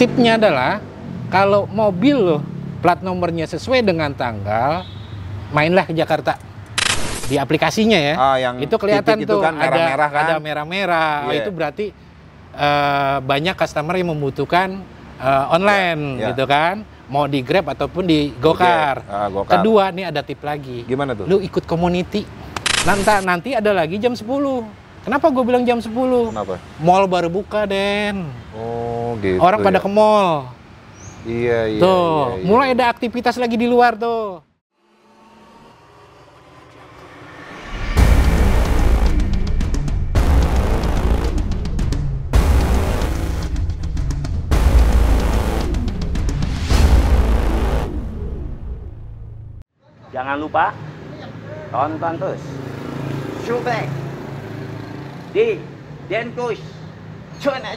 tipnya adalah kalau mobil lo plat nomornya sesuai dengan tanggal, mainlah ke Jakarta di aplikasinya ya. Yang itu kelihatan titik tuh itu kan merah-merah kan? ada merah-merah. Yeah. Itu berarti banyak customer yang membutuhkan online gitu kan, mau di Grab ataupun di Gokar. Gokar. Kedua nih ada tip lagi. Gimana tuh? Lu ikut community. Nanti ada lagi jam 10. Kenapa gue bilang jam 10? Kenapa? Mall baru buka, Den. Oh, gitu. Orang pada ke mall. Iya. Tuh, mulai ada aktivitas lagi di luar tuh. Jangan lupa tonton terus Subek di Denkus Channel.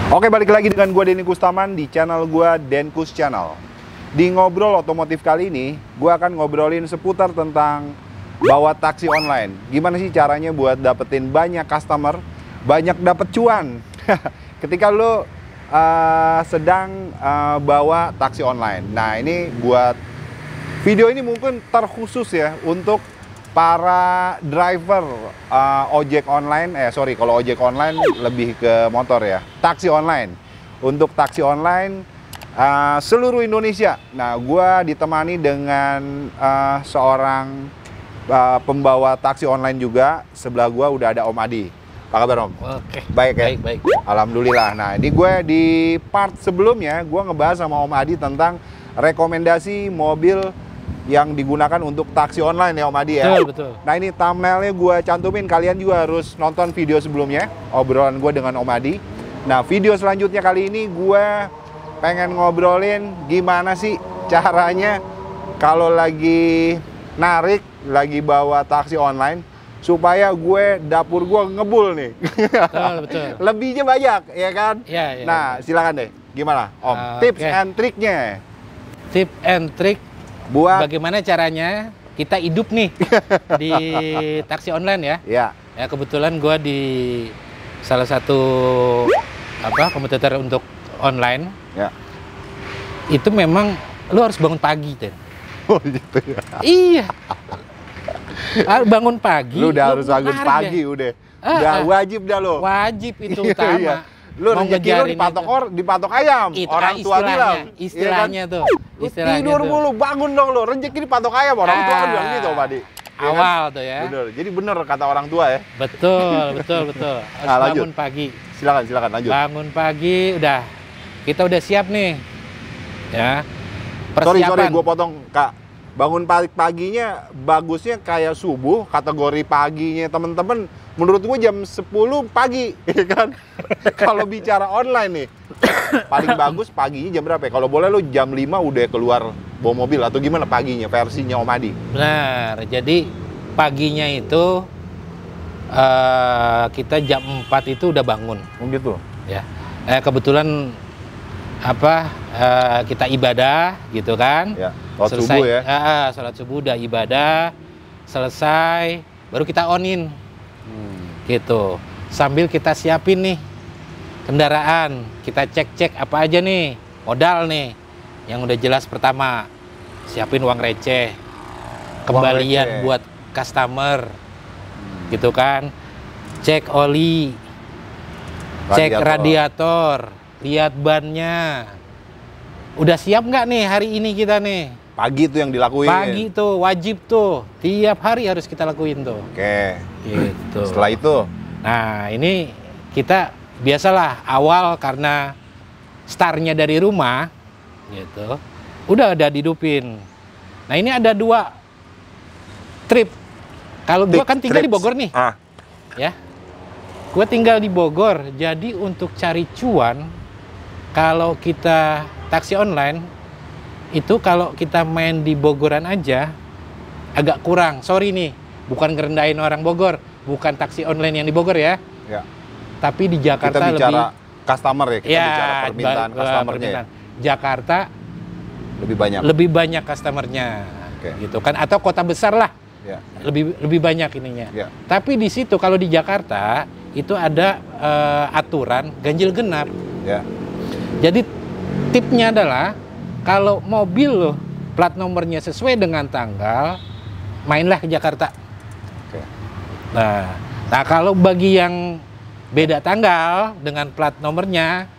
Oke, balik lagi dengan gue Denny Kustaman di channel gue Denkus Channel. Di ngobrol otomotif kali ini, gue akan ngobrolin seputar tentang bawa taksi online. Gimana sih caranya buat dapetin banyak customer, banyak dapet cuan ketika lo sedang bawa taksi online. Nah, ini buat video ini mungkin terkhusus ya untuk para driver ojek online. Kalau ojek online lebih ke motor ya. Taksi online. Untuk taksi online seluruh Indonesia. Nah, gue ditemani dengan seorang pembawa taksi online juga. Sebelah gue udah ada Om Adi. Apa kabar, Om? Oke. Baik ya? Baik. Alhamdulillah. Nah, ini gue di part sebelumnya, gue ngebahas sama Om Adi tentang rekomendasi mobil yang digunakan untuk taksi online ya, Om Adi ya? Betul. Nah, ini thumbnailnya gue cantumin, kalian juga harus nonton video sebelumnya, obrolan gue dengan Om Adi. Nah, video selanjutnya kali ini gue pengen ngobrolin gimana sih caranya kalau lagi narik, lagi bawa taksi online, supaya dapur gue ngebul nih. Betul. Lebihnya banyak, ya kan? Iya. Nah, silakan deh. Gimana, Om? Tips and triknya. Tip and trik Buat bagaimana caranya kita hidup nih di taksi online ya. Ya. Ya, kebetulan gue di salah satu kompetitor untuk online. Ya. Itu memang lu harus bangun pagi, Den. Oh, gitu ya. Iya. Bangun pagi. Lu udah harus bangun pagi, ya. udah wajib dah lo. Wajib itu utama. Iya. Lu rezeki lu dipatok ayam. Orang tua bilang. Istilahnya tuh. Lu tidur mulu, bangun dong lo. Rezeki dipatok ayam. Orang tua kan bilang gitu, Pak Di. Awal tuh ya. Bener. Jadi bener kata orang tua ya. Betul. Harus bangun pagi. Silakan lanjut. Bangun pagi, kita udah siap nih. Ya. Sorry, Persiapan. gue potong, Kak. Bangun paginya bagusnya kayak subuh, kategori paginya temen-temen menurut gue jam 10 pagi, ya kan? Kalau bicara online nih, paling bagus paginya jam berapa ya? Kalau boleh lu jam 5 udah keluar bawa mobil atau gimana paginya, versinya Om Adi? Benar, jadi paginya itu kita jam 4 itu udah bangun. Oh gitu? Ya, kebetulan kita ibadah gitu kan? Ya, sholat subuh ya? Sholat subuh udah ibadah, selesai, baru kita on-in. Gitu. Sambil kita siapin nih kendaraan, kita cek apa aja nih, modal nih. Yang udah jelas pertama, siapin uang receh, kembalian buat customer. Gitu kan? Cek oli, cek radiator, lihat bannya. Udah siap nggak nih hari ini kita nih? Pagi tuh yang dilakuin? Pagi tuh, wajib tuh. Tiap hari harus kita lakuin tuh. Oke. Gitu. Setelah itu? Nah, ini kita biasalah awal karena startnya dari rumah, gitu. Udah ada dihidupin. Nah, ini ada 2 trip. Kalau gua kan tinggal di Bogor nih. Ya. Gua tinggal di Bogor, jadi untuk cari cuan, kalau kita taksi online, itu kalau kita main di Bogoran aja, agak kurang. Sorry nih, bukan ngerendahin orang Bogor, bukan taksi online yang di Bogor ya. Ya. Tapi di Jakarta kita bicara lebih customer ya, kita bicara permintaan customernya ya. Jakarta lebih banyak customernya. Oke. Gitu kan, atau kota besar lah Ya. lebih banyak ininya. Ya. Tapi di situ kalau di Jakarta itu ada aturan ganjil genap. Ya. Jadi tipnya adalah kalau mobil lo plat nomornya sesuai dengan tanggal, mainlah ke Jakarta. Oke. Nah kalau bagi yang beda tanggal dengan plat nomornya,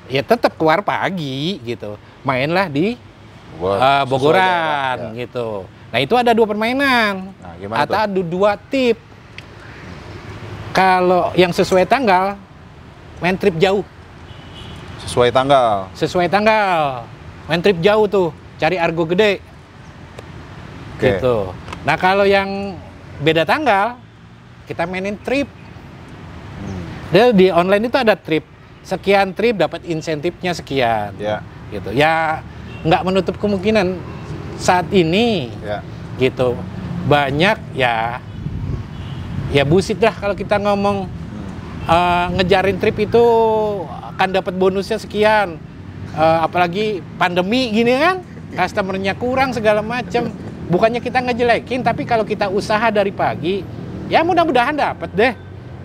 ya tetap keluar pagi gitu. Mainlah di Bogoran ya. gitu. Nah itu ada 2 permainan. Nah, gimana atau ada 2 tip. Kalau yang sesuai tanggal, main trip jauh. Sesuai tanggal. Sesuai tanggal, main trip jauh tuh, cari Argo gede. Oke. Gitu. Nah kalau yang beda tanggal, kita mainin trip. Dan di online itu ada trip. Sekian trip dapat insentifnya sekian. Ya. Gitu. Ya nggak menutup kemungkinan saat ini. Ya. Gitu. Banyak ya bullshit lah kalau kita ngomong ngejarin trip itu akan dapat bonusnya sekian. Apalagi pandemi gini kan, customernya kurang segala macam. Bukannya kita ngejelekin, tapi kalau kita usaha dari pagi, ya mudah-mudahan dapat deh.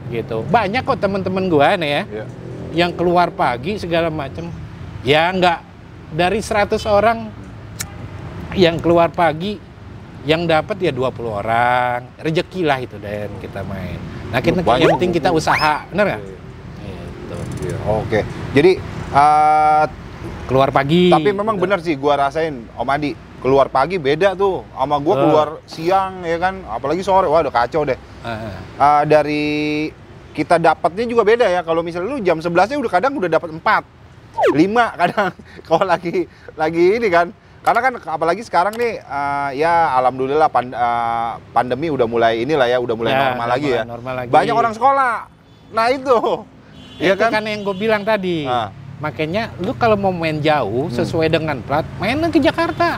Gitu. Banyak kok teman-teman gua nih ya, yang keluar pagi segala macam. Ya nggak dari 100 orang yang keluar pagi, yang dapat ya 20 orang. Rezeki lah itu dan kita main. Nah kita yang penting kita usaha, bener nggak? Gitu. Oke. Jadi Keluar pagi. tapi memang benar sih gua rasain Om Adi, keluar pagi beda tuh sama gua keluar siang ya kan, apalagi sore. Wah, udah kacau deh. Dari kita dapatnya juga beda ya. Kalau misalnya lu jam 11-nya udah kadang udah dapat 4, 5 kadang kalau lagi ini kan. Karena kan apalagi sekarang nih ya alhamdulillah pandemi udah mulai inilah ya, udah mulai normal lagi ya. Normal lagi. Banyak orang sekolah. Nah itu. Ya itu kan yang gue bilang tadi. Makanya lu kalau mau main jauh sesuai dengan plat, main ke Jakarta.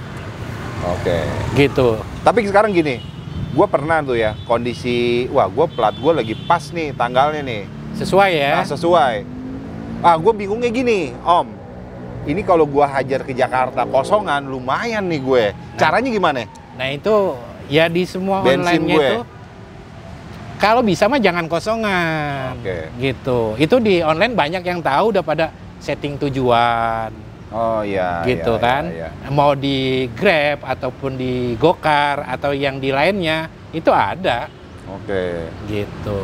Oke. Gitu. Tapi sekarang gini, gue pernah tuh ya kondisi, wah gue plat gue lagi pas nih tanggalnya nih. Sesuai ya? Nah, sesuai. Gue bingungnya gini, Om. Ini kalau gue hajar ke Jakarta kosongan, lumayan nih gue. Caranya gimana? Nah itu ya di semua Bensin online-nya gue. itu, kalau bisa mah jangan kosongan. Oke. Gitu. Itu di online banyak yang tahu udah pada setting tujuan. Oh iya. Gitu iya, kan. iya. Mau di Grab ataupun di Gokar atau yang di lainnya itu ada. Oke. Gitu.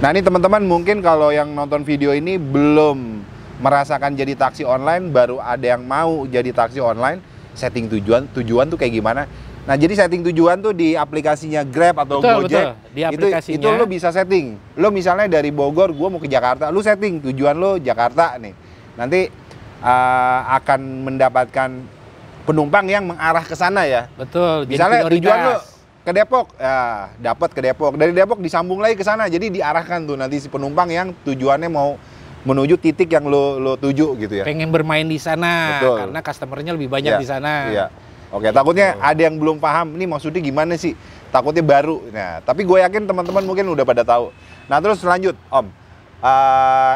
Nah ini teman-teman mungkin kalau yang nonton video ini belum merasakan jadi taksi online, baru ada yang mau jadi taksi online, setting tujuan tuh kayak gimana? Nah jadi setting tujuan tuh di aplikasinya Grab atau Gojek, betul. Di aplikasinya itu lo bisa setting. Lo misalnya dari Bogor, gue mau ke Jakarta, lo setting tujuan lo Jakarta nih. Nanti akan mendapatkan penumpang yang mengarah ke sana ya. Betul. Misalnya jadi tujuan lo ke Depok, ya dapat ke Depok. Dari Depok disambung lagi ke sana, jadi diarahkan tuh nanti si penumpang yang tujuannya mau menuju titik yang lo tuju gitu ya. pengen bermain di sana. Betul. Karena customernya lebih banyak di sana. Iya. Oke, takutnya ada yang belum paham, ini maksudnya gimana sih? Takutnya baru. Nah, tapi gue yakin teman-teman mungkin udah pada tahu. Nah, terus lanjut, Om.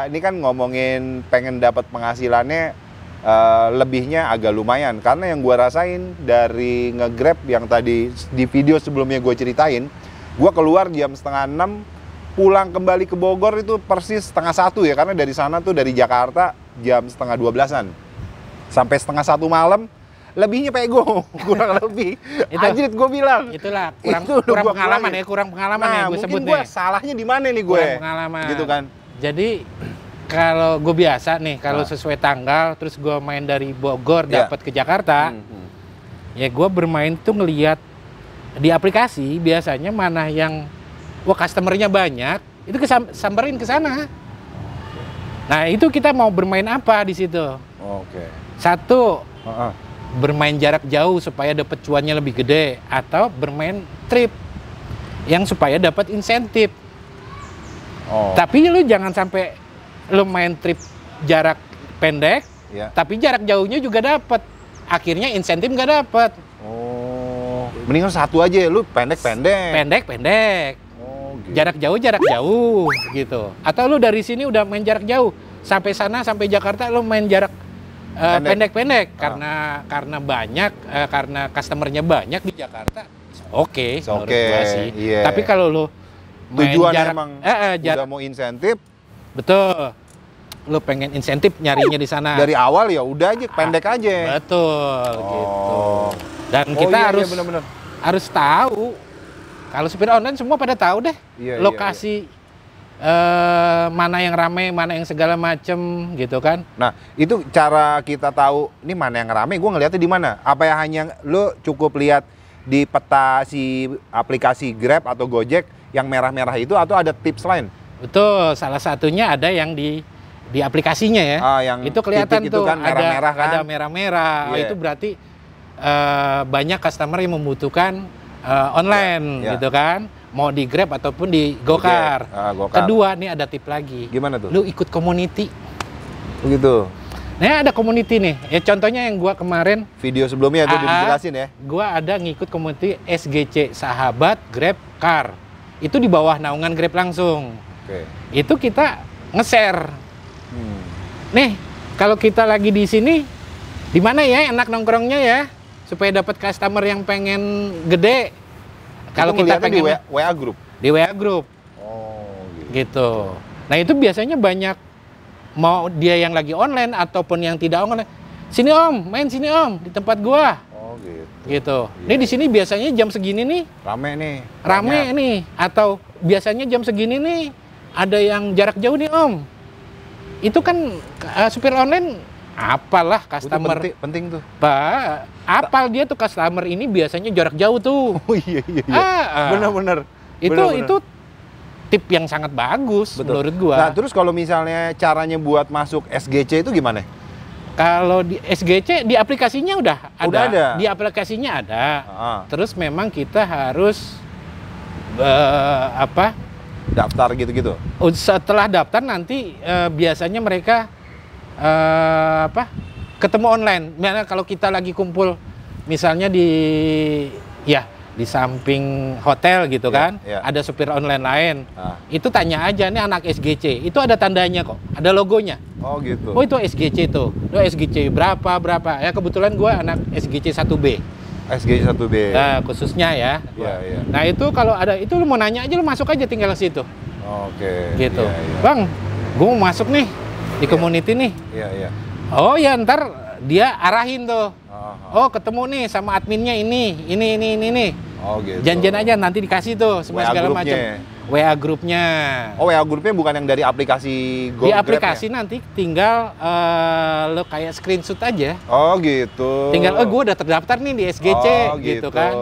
Ini kan ngomongin pengen dapat penghasilannya lebihnya agak lumayan. Karena yang gue rasain dari nge-Grab yang tadi di video sebelumnya gue ceritain, gue keluar jam 5:30, pulang kembali ke Bogor itu persis 1:30 ya. Karena dari sana tuh dari Jakarta jam 11:30-an. Sampai 1:30 malam, lebihnya pego, kurang lebih. Anjir gue bilang. Itulah Itu kurang gua pengalaman kurangin. ya, kurang pengalaman Nah, ya gue mungkin sebut gue nih. salahnya di mana nih gue? Kurang pengalaman. Gitu kan. Jadi kalau gue biasa nih, kalau sesuai tanggal, terus gue main dari Bogor dapat ke Jakarta, ya gue bermain tuh ngelihat di aplikasi biasanya mana yang customernya banyak, itu samperin ke sana. Nah itu kita mau bermain apa di situ? Oke. Satu, bermain jarak jauh supaya dapat cuannya lebih gede, atau bermain trip yang supaya dapat insentif. Tapi lu jangan sampai lu main trip jarak pendek, tapi jarak jauhnya juga dapat. Akhirnya insentif nggak dapat. Mendingan satu aja, lu pendek-pendek. Pendek-pendek. Gitu. Jarak jauh gitu. Atau lu dari sini udah main jarak jauh sampai sana, sampai Jakarta lu main jarak pendek-pendek karena banyak karena customernya banyak di Jakarta, oke, menurut Oke, gua sih. iya. Tapi kalau lu main Tujuan jarak, emang jarak, udah mau insentif betul. Lu pengen insentif nyarinya di sana. dari awal ya udah aja pendek aja. Betul, gitu. Dan Oh, kita iya, harus iya, bener-bener. harus tahu. Kalau supir online semua pada tahu deh. Iya, iya, lokasi mana yang ramai, mana yang segala macem gitu kan. Nah, itu cara kita tahu ini mana yang rame, gue ngeliatnya di mana? Apa yang hanya lo cukup lihat di peta si aplikasi Grab atau Gojek yang merah-merah itu, atau ada tips lain? Betul, salah satunya ada yang di aplikasinya ya. Yang itu kelihatan titik itu tuh kan merah-merah kan? ada merah-merah. Oh, Iya. itu berarti banyak customer yang membutuhkan online Ya. gitu kan. Mau di Grab ataupun di Gokar. Gokar. Kedua, nih ada tip lagi. Gimana tuh? Lu ikut community. Begitu. Nah, ada community nih. Ya contohnya yang gua kemarin Video sebelumnya itu dijelasin ya. gua ada ngikut community SGC Sahabat Grab Car. Itu di bawah naungan Grab langsung. Oke. Itu kita nge-share. Hmm. Nih, kalau kita lagi di sini, di mana ya enak nongkrongnya ya, supaya dapat customer yang pengen gede. Kalau Itu kita ngeliatnya pengen di WA group. di WA group, Oh, gitu. gitu. Nah itu biasanya banyak, mau dia yang lagi online ataupun yang tidak online. Sini om, main sini om di tempat gua, Oh, gitu. gitu. Iya. Nih di sini biasanya jam segini nih Rame nih. rame banyak. nih, atau biasanya jam segini nih ada yang jarak jauh nih om. Itu kan supir online apalah Itu customer, penting tuh. Pak, apal dia tuh customer ini biasanya jarak jauh tuh. Oh iya iya iya. Bener-bener. Itu tip yang sangat bagus menurut gua. Nah, terus kalau misalnya caranya buat masuk SGC itu gimana? Kalau di SGC di aplikasinya udah ada. Di aplikasinya ada. Ah. Terus memang kita harus Daftar gitu-gitu. setelah daftar nanti biasanya mereka ketemu online. Misalnya kalau kita lagi kumpul misalnya di samping hotel gitu Iya, kan, iya. ada supir online lain. Ah. Itu tanya aja, nih anak SGC. Itu ada tandanya kok, ada logonya. Oh gitu. Oh itu SGC tuh. Itu SGC berapa? Ya kebetulan gua anak SGC 1B. SGC 1B. Khususnya ya. Iya, iya. Nah, itu kalau ada itu lu mau nanya aja, lu masuk aja tinggal ke situ. Oke. Gitu. Iya, iya. Bang, gua mau masuk nih di community nih. Iya, iya. Oh ya ntar dia arahin tuh. Oh, Oh ketemu nih sama adminnya ini. oh gitu. Janjian aja nanti dikasih tuh semua WA segala grupnya. macam. WA grupnya. Oh, WA grupnya bukan yang dari aplikasi Di Grab aplikasi ya? nanti tinggal lo kayak screenshot aja. Oh gitu. Tinggal gue udah terdaftar nih di SGC Oh, gitu kan.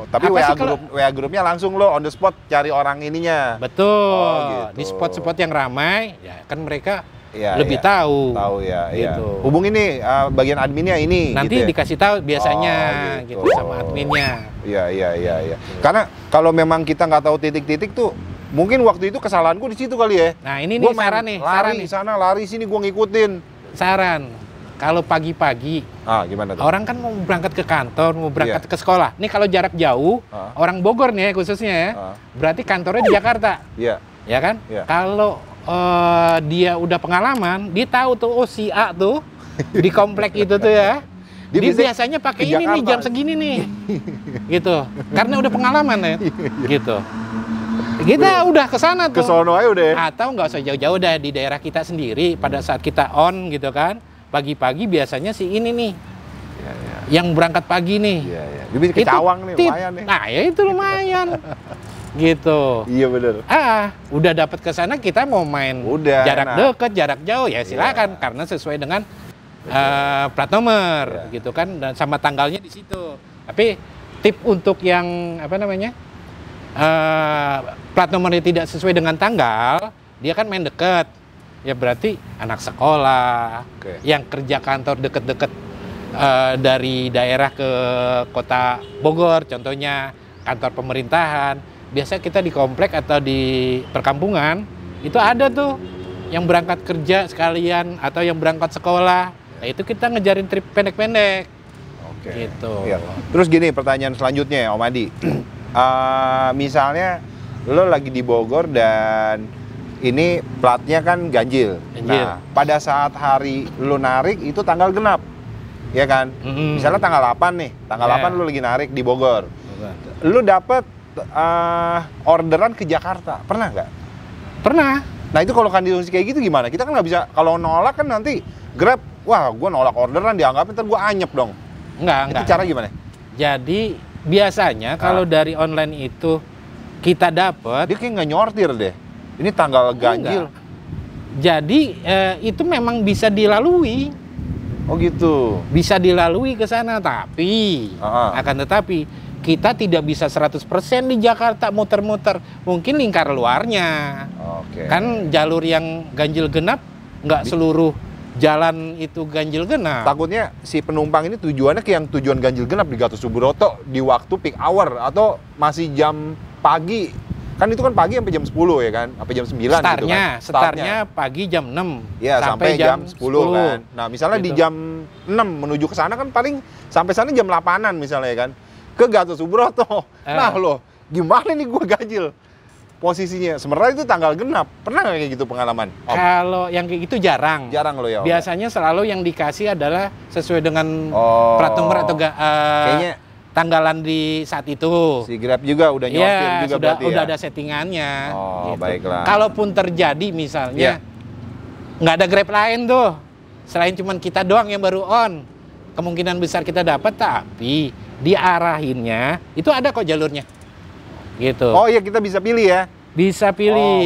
Tapi Apa sih kalau- WA grupnya langsung lo on the spot cari orang ininya. Betul. Oh, gitu. Di spot-spot yang ramai ya kan mereka Iya, lebih iya. tahu. Tahu ya, iya. Gitu. Hubungin nih bagian adminnya ini. Nanti gitu ya? dikasih tahu biasanya Oh, gitu. gitu. Sama adminnya. Iya. Karena kalau memang kita nggak tahu titik-titik tuh, mungkin waktu itu kesalahanku di situ kali ya. Nah, ini Gua nih saran nih, lari sana, lari sini, gua ngikutin. Saran. Kalau pagi-pagi Gimana tuh? orang kan mau berangkat ke kantor, mau berangkat ke sekolah. Nih kalau jarak jauh, Ah. orang Bogor nih khususnya ya. Berarti kantornya di Jakarta. Iya. Ya kan? Iya. Kalau dia udah pengalaman, dia tahu tuh oh si A tuh di komplek itu tuh ya. Dia biasanya pakai ke ini nih Jakarta. jam segini nih. Gitu. Karena udah pengalaman ya. Gitu. Kita udah ke sana tuh. Ke sono aja udah ya? Atau nggak usah jauh-jauh dah di daerah kita sendiri pada saat kita on gitu kan. Pagi-pagi biasanya si ini nih yang berangkat pagi nih. Iya. Dia bisa ke Cawang nih, tip. lumayan nih. Nah, ya itu lumayan. Gitu. Iya bener. Udah dapat ke sana kita mau main Udah, jarak enak. deket, jarak jauh ya silakan karena sesuai dengan plat nomor gitu kan dan sama tanggalnya di situ. Tapi tip untuk yang apa namanya plat nomornya tidak sesuai dengan tanggal, dia kan main deket. Ya berarti anak sekolah, yang kerja kantor deket-deket dari daerah ke kota Bogor, contohnya kantor pemerintahan. Biasa kita di komplek atau di perkampungan itu ada tuh yang berangkat kerja sekalian atau yang berangkat sekolah. Nah itu kita ngejarin trip pendek-pendek. Oke. Gitu. Iya. Terus gini pertanyaan selanjutnya ya Om Adi. Misalnya lo lagi di Bogor dan ini platnya kan ganjil. Nah, pada saat hari lo narik itu tanggal genap. Ya kan? Misalnya tanggal 8 nih. Tanggal 8 lo lagi narik di Bogor. Lu dapet orderan ke Jakarta, pernah nggak? Pernah. Nah itu kalau kondisi kayak gitu gimana? Kita kan nggak bisa, kalau nolak kan nanti Grab, wah gue nolak orderan dianggapnya ntar gue anyep dong. Enggak. Itu cara gimana? Jadi biasanya kalau dari online itu kita dapat, Dia kayak nggak nyortir deh. Ini tanggal ganjil. enggak. Jadi itu memang bisa dilalui. Oh gitu. Bisa dilalui ke sana, tapi akan tetapi kita tidak bisa 100% di Jakarta muter-muter. Mungkin lingkar luarnya. Oke. Kan jalur yang ganjil genap nggak seluruh jalan itu ganjil genap. Takutnya si penumpang ini tujuannya ke yang tujuan ganjil genap di Gatot Subroto di waktu peak hour atau masih jam pagi. Kan itu kan pagi sampai jam 10 ya kan? Sampai jam 9 gitu kan. Startnya pagi jam 6 ya, sampai jam 10 kan. Nah, misalnya gitu. di jam 6 menuju ke sana kan paling sampai sana jam 8-an misalnya ya kan. Ke Gatot Subroto. Nah, loh, gimana nih gua ganjil? Posisinya sebenarnya itu tanggal genap. Pernah nggak kayak gitu pengalaman? Kalau yang kayak gitu jarang. Jarang lo ya. Om? Biasanya selalu yang dikasih adalah sesuai dengan plat nomor atau kayaknya tanggalan di saat itu. si Grab juga udah nyortir juga berarti udah ya. ada settingannya. Oh, baiklah. Kalaupun terjadi misalnya nggak ada Grab lain tuh, selain cuman kita doang yang baru on, kemungkinan besar kita dapat, tapi diarahinnya itu ada kok jalurnya. Gitu. Oh iya, kita bisa pilih ya. Bisa pilih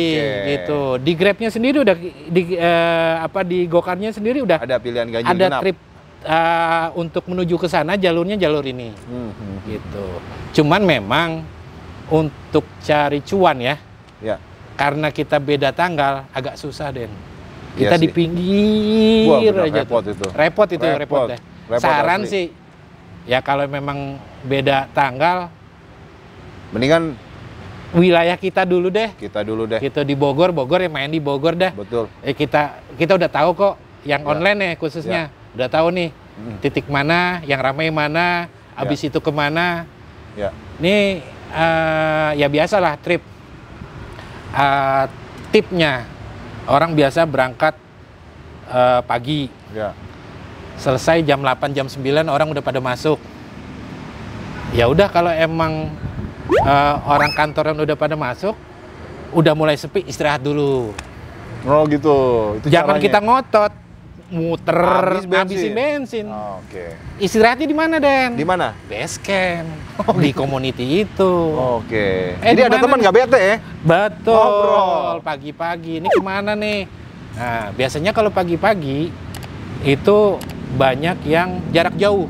gitu. Oke. Di Grab-nya sendiri udah di Gokarnya sendiri udah Ada pilihan ganjil ada genap. trip untuk menuju ke sana jalurnya jalur ini. Gitu. Cuman memang untuk cari cuan ya. Ya. Karena kita beda tanggal agak susah, Den. Iya Kita di sih. pinggir Wah, benar, aja repot tuh. itu. Repot itu, Repot. repot deh. Repot Saran asli. sih ya kalau memang beda tanggal, Mendingan wilayah kita dulu deh. kita dulu deh. Gitu di Bogor ya main di Bogor dah. Betul. Kita udah tahu kok yang Ya. online ya khususnya. Udah tahu nih titik mana, yang ramai mana, habis itu kemana. Ya. Ini ya biasalah trip. Tipnya orang biasa berangkat pagi, Ya. selesai jam 8 jam 9 orang udah pada masuk. Ya udah kalau emang orang kantoran udah pada masuk, udah mulai sepi, istirahat dulu. Oh gitu. Itu Jangan caranya. kita ngotot, muter, Habis bensin. habisin bensin. Oke. Istirahatnya di mana, Den? Di mana? Base camp. Di community itu. Oke. Eh, Jadi di ada mana teman nih? nggak bete ya? Betul. Ngobrol. Pagi-pagi. Ini kemana nih? Nah, biasanya kalau pagi-pagi itu banyak yang jarak jauh.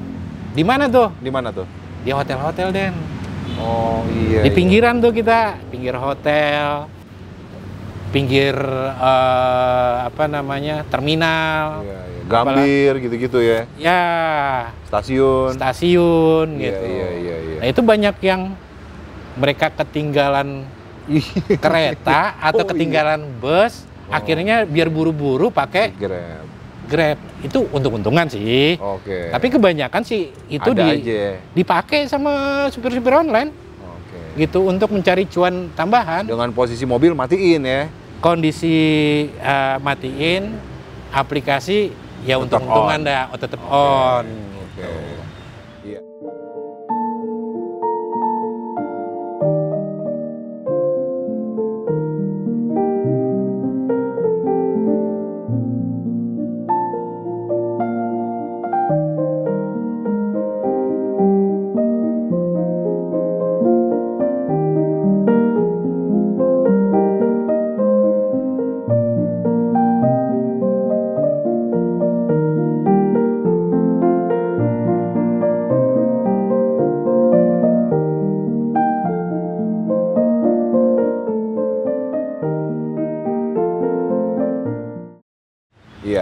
Di mana tuh? Di mana tuh? Di hotel-hotel, Den. Oh iya. Di pinggiran tuh kita, pinggir hotel, pinggir terminal. Iya, iya. Gambir gitu-gitu ya. Ya, Stasiun. stasiun Iya, gitu. iya. Nah, itu banyak yang mereka ketinggalan kereta atau Oh, ketinggalan bus, akhirnya biar buru-buru pakai Grab. Grab. Itu untung-untungan sih. Oke. Tapi kebanyakan sih itu ada aja. dipakai sama supir-supir online Oke. gitu untuk mencari cuan tambahan. Dengan posisi mobil matiin ya. Kondisi matiin, aplikasi ya Tetap untung-untungan on. dah, tetap on. Oke. Iya.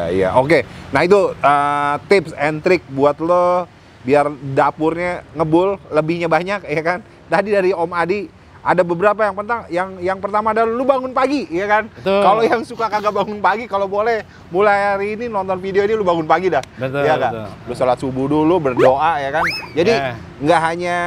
Iya. Oke. Nah itu tips and trick buat lo biar dapurnya ngebul, lebihnya banyak, ya kan? Tadi dari Om Adi ada beberapa yang pertama adalah lu bangun pagi, ya kan? Betul. Kalau yang suka kagak bangun pagi, kalau boleh mulai hari ini nonton video ini lu bangun pagi dah. Betul, Iya nggak? betul. Lu sholat subuh dulu, berdoa, ya kan? Jadi Ya. nggak hanya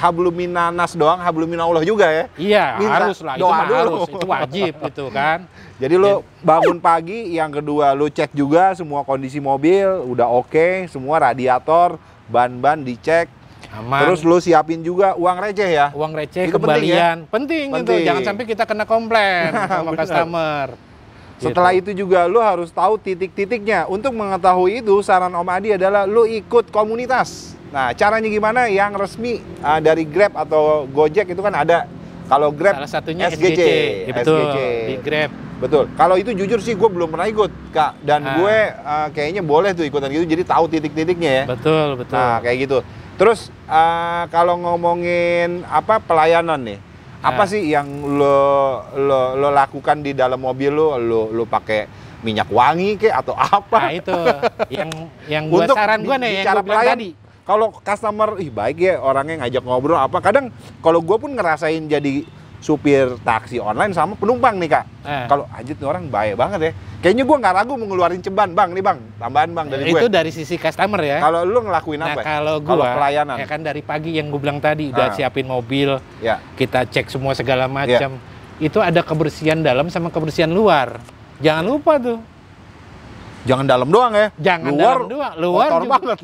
habluminanas doang, habluminallah juga ya. Iya, Minta harus lah. Itu doa mah dulu. harus, itu wajib itu kan. Jadi lu bangun pagi, yang kedua lu cek juga semua kondisi mobil udah oke, semua radiator, ban-ban dicek, Aman. Terus lu siapin juga uang receh ya. Uang receh, Itu penting ya? kembalian. Penting, itu. Penting. Jangan sampai kita kena komplain sama Bener. customer. Setelah Gitu. itu juga lu harus tahu titik-titiknya. Untuk mengetahui itu, saran Om Adi adalah lu ikut komunitas. Nah, caranya gimana? Yang resmi dari Grab atau Gojek itu kan ada. Kalau Grab Salah satunya SGC. Ya, betul, SGC. di Grab. Betul. Kalau itu jujur sih gue belum pernah ikut, Kak. Dan gue kayaknya boleh tuh ikutan gitu, jadi tahu titik-titiknya ya. Betul, betul. Nah, kayak gitu. Terus kalau ngomongin apa pelayanan nih, apa sih yang lo lakukan di dalam mobil lo pakai minyak wangi kek atau apa? Nah, itu yang gua Untuk saran gua nih yang cara gua bilang pelayan, tadi. kalau customer baik ya orangnya ngajak ngobrol apa. Kadang kalau gue pun ngerasain jadi supir taksi online sama penumpang nih, Kak. Kalau Ajit nih orang baik banget ya. Kayaknya gue nggak ragu mau ngeluarin ceban, Bang. Nih, Bang, tambahan Bang dari gue. Itu dari sisi customer ya. Kalau lu ngelakuin Nah, apa? kalau gua pelayanan. ya kan dari pagi yang gue bilang tadi udah siapin mobil, Ya. kita cek semua segala macam. Itu ada kebersihan dalam sama kebersihan luar. Jangan lupa tuh. Jangan dalam doang ya. Jangan luar, dalam doang, luar kotor juga. banget.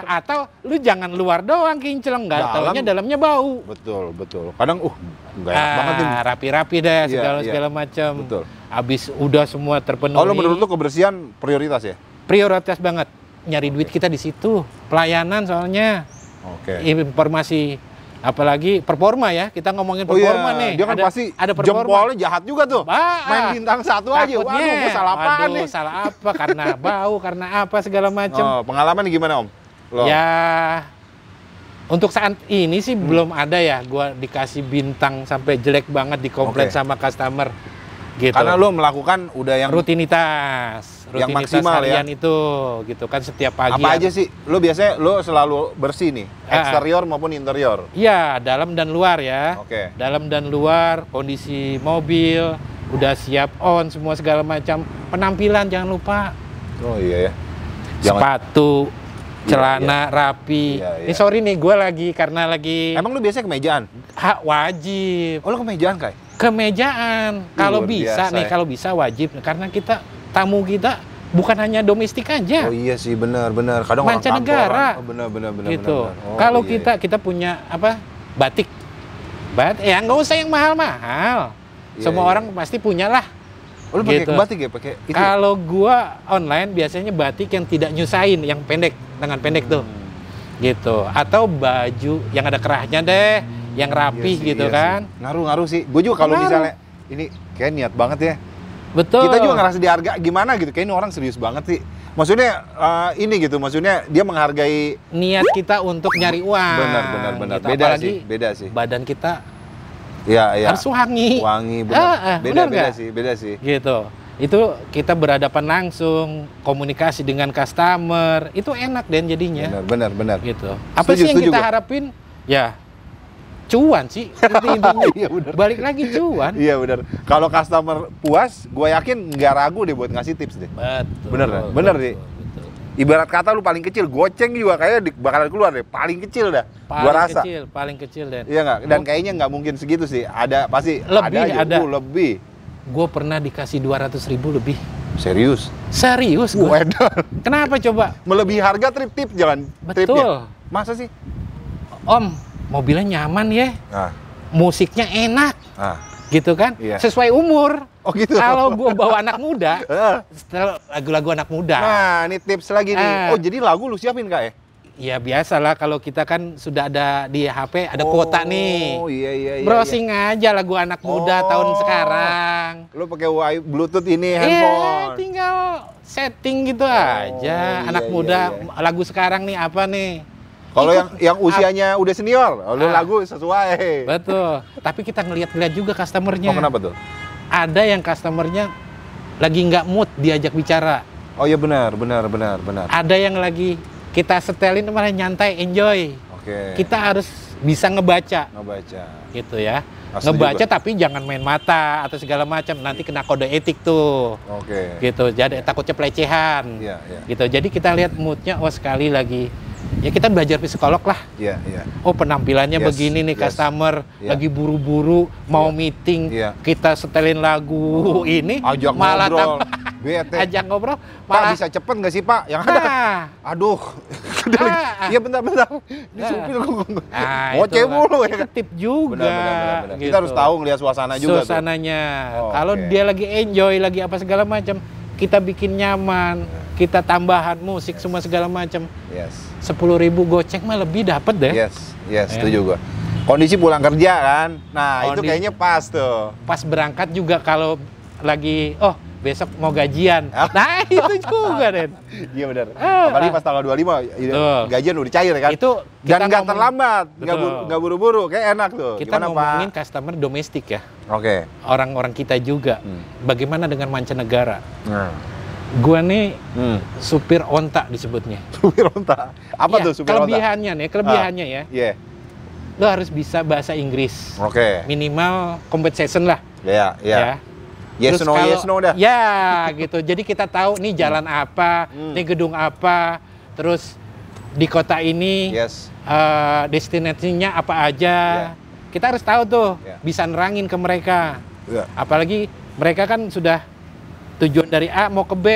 Atau lu jangan luar doang kincleng, nggak taunya dalamnya bau. Betul, betul. Kadang nggak enak banget nih. Rapi-rapi deh Iya, segala macam. Betul. Abis udah semua terpenuhi. Kalau menurut lu kebersihan prioritas ya? Prioritas banget. Nyari duit kita di situ. Pelayanan soalnya. Oke. Informasi. Apalagi performa ya. Kita ngomongin performa nih. Dia kan pasti ada performa. jempolnya jahat juga tuh. Main bintang 1 aja. Takutnya, Waduh, gue salah apaan nih? salah apa? Karena bau, karena apa segala macam. Oh, pengalaman gimana, Om? Lo? Ya, untuk saat ini sih belum ada ya. Gua dikasih bintang sampai jelek banget di komplain sama customer. Gitu. Karena lo melakukan udah yang rutinitas yang maksimal harian ya? itu gitu kan setiap pagi. apa aja sih? Lo biasanya lo selalu bersih nih, eksterior maupun interior. Iya, dalam dan luar ya. Oke. Dalam dan luar, kondisi mobil udah siap on semua segala macam. Penampilan jangan lupa. Oh iya ya. Sepatu, celana rapi. Iya, iya. Ini sorry nih, gue karena lagi Emang lu biasanya kemejaan? wajib. Oh, lu kemejaan, Kai? Kemejaan. Kalau bisa nih, kalau bisa wajib karena tamu kita bukan hanya domestik aja. Oh iya sih, benar. Kadang mancanegara. Benar. Gitu. Oh, Kalau iya. kita punya apa? Batik. Ya nggak usah yang mahal-mahal. Semua orang pasti punya lah. Oh, lu pakai Gitu. batik ya, pakai itu. Kalau gua online biasanya batik yang tidak nyusahin, yang pendek, lengan pendek tuh. Gitu. Atau baju yang ada kerahnya deh, yang rapih gitu kan. Sih. Ngaruh sih. Gue juga kalau misalnya ini kayak niat banget ya. Betul. Kita juga ngerasa diharga gimana gitu. Kayaknya ini orang serius banget sih. Maksudnya ini gitu. Maksudnya dia menghargai niat kita untuk nyari uang. Benar. Gitu. Beda sih. Badan kita Iya. harus wangi. Benar. Benar Beda sih. Gitu. Itu kita berhadapan langsung, komunikasi dengan customer, itu enak dan jadinya. Benar. Gitu. Apa sih yang kita harapin? Ya, cuan sih. Intinya. Iya, benar. Balik lagi cuan. Iya benar. Kalau customer puas, gue yakin nggak ragu deh buat ngasih tips deh. Betul. Bener deh. Ibarat kata lu paling kecil, goceng juga kayaknya bakalan keluar deh. Paling kecil dah. Gua rasa. Paling kecil dan. Iya nggak? Dan kayaknya nggak mungkin segitu sih. Ada pasti Lebih, ada. Aja. ada. Lebih. Gue pernah dikasih 200.000 lebih. Serius? Serius gue. Edan. Kenapa coba? Melebihi harga tip jangan Betul. tripnya. Masa sih? Om, mobilnya nyaman ya. Nah. Musiknya enak. Nah. Gitu kan? Iya. Sesuai umur. Oh gitu. Kalau gue bawa anak muda, setelah lagu-lagu anak muda. Nah, ini tips lagi nih. Oh, jadi lagu lu siapin, Kak ya? Ya biasalah kalau kita kan sudah ada di HP ada kuota nih. Oh iya. Browsing aja lagu anak muda tahun sekarang. Lu pakai Bluetooth ini Iya, handphone. tinggal setting gitu aja. Anak muda lagu sekarang nih apa nih? Kalau yang usianya udah senior, lu lagu sesuai. Betul. Tapi kita ngeliat juga customernya. Oh, kenapa tuh? Ada yang customernya lagi nggak mood diajak bicara. Oh iya benar. Ada yang lagi kita setelin malah nyantai, enjoy. Oke. Kita harus bisa ngebaca. Gitu ya. Ngebaca juga. Tapi jangan main mata atau segala macam, nanti kena kode etik tuh. Oke. Gitu. Jadi takutnya pelecehan. Iya. Gitu. Jadi kita lihat moodnya, oh sekali lagi. Ya kita belajar psikolog lah. Iya. Oh penampilannya begini nih customer, lagi buru-buru mau meeting, kita setelin lagu ini ajak malah ngobrol. Bete. Ajak ngobrol, Pak malah bisa cepet nggak sih Pak? Yang ada. nah, Aduh. Iya bentar. Ini supir ngoceh itulah. mulu ya. Itu tip juga. Benar. Gitu. Kita harus tahu ngelihat suasana juga tuh. Suasananya. Oh, Kalau oke. dia lagi enjoy, lagi apa segala macam, kita bikin nyaman, kita tambahan musik semua segala macam. Yes. 10.000 goceng mah lebih dapat deh. Yes, Ya. setuju gua. Kondisi pulang kerja kan. Nah, itu Kondisi- kayaknya pas tuh. Pas berangkat juga kalau lagi besok mau gajian. Nah, itu juga, Den. Iya benar. Ah, Apalagi pas tanggal 25 Betul. gajian udah cair kan. Itu dan kita nggak ngomong- terlambat, Betul. nggak buru-buru, kayak enak tuh. Kita Gimana, ngomongin Pak? customer domestik ya. Oke. Orang-orang kita juga. Bagaimana dengan mancanegara? Nah. Gua nih supir onta disebutnya. Supir onta. Apa Ya, tuh supir onta? kelebihannya ya. Iya. Lo harus bisa bahasa Inggris. Oke. Minimal conversation lah. Iya. Ya. Yes Terus no, kalau- yes no dah. Ya, gitu. Jadi kita tahu nih jalan apa, nih gedung apa, terus di kota ini Yes. destinasinya apa aja. Ya. Kita harus tahu tuh, Ya. bisa nerangin ke mereka. Iya. Apalagi mereka kan sudah tujuan dari A mau ke B.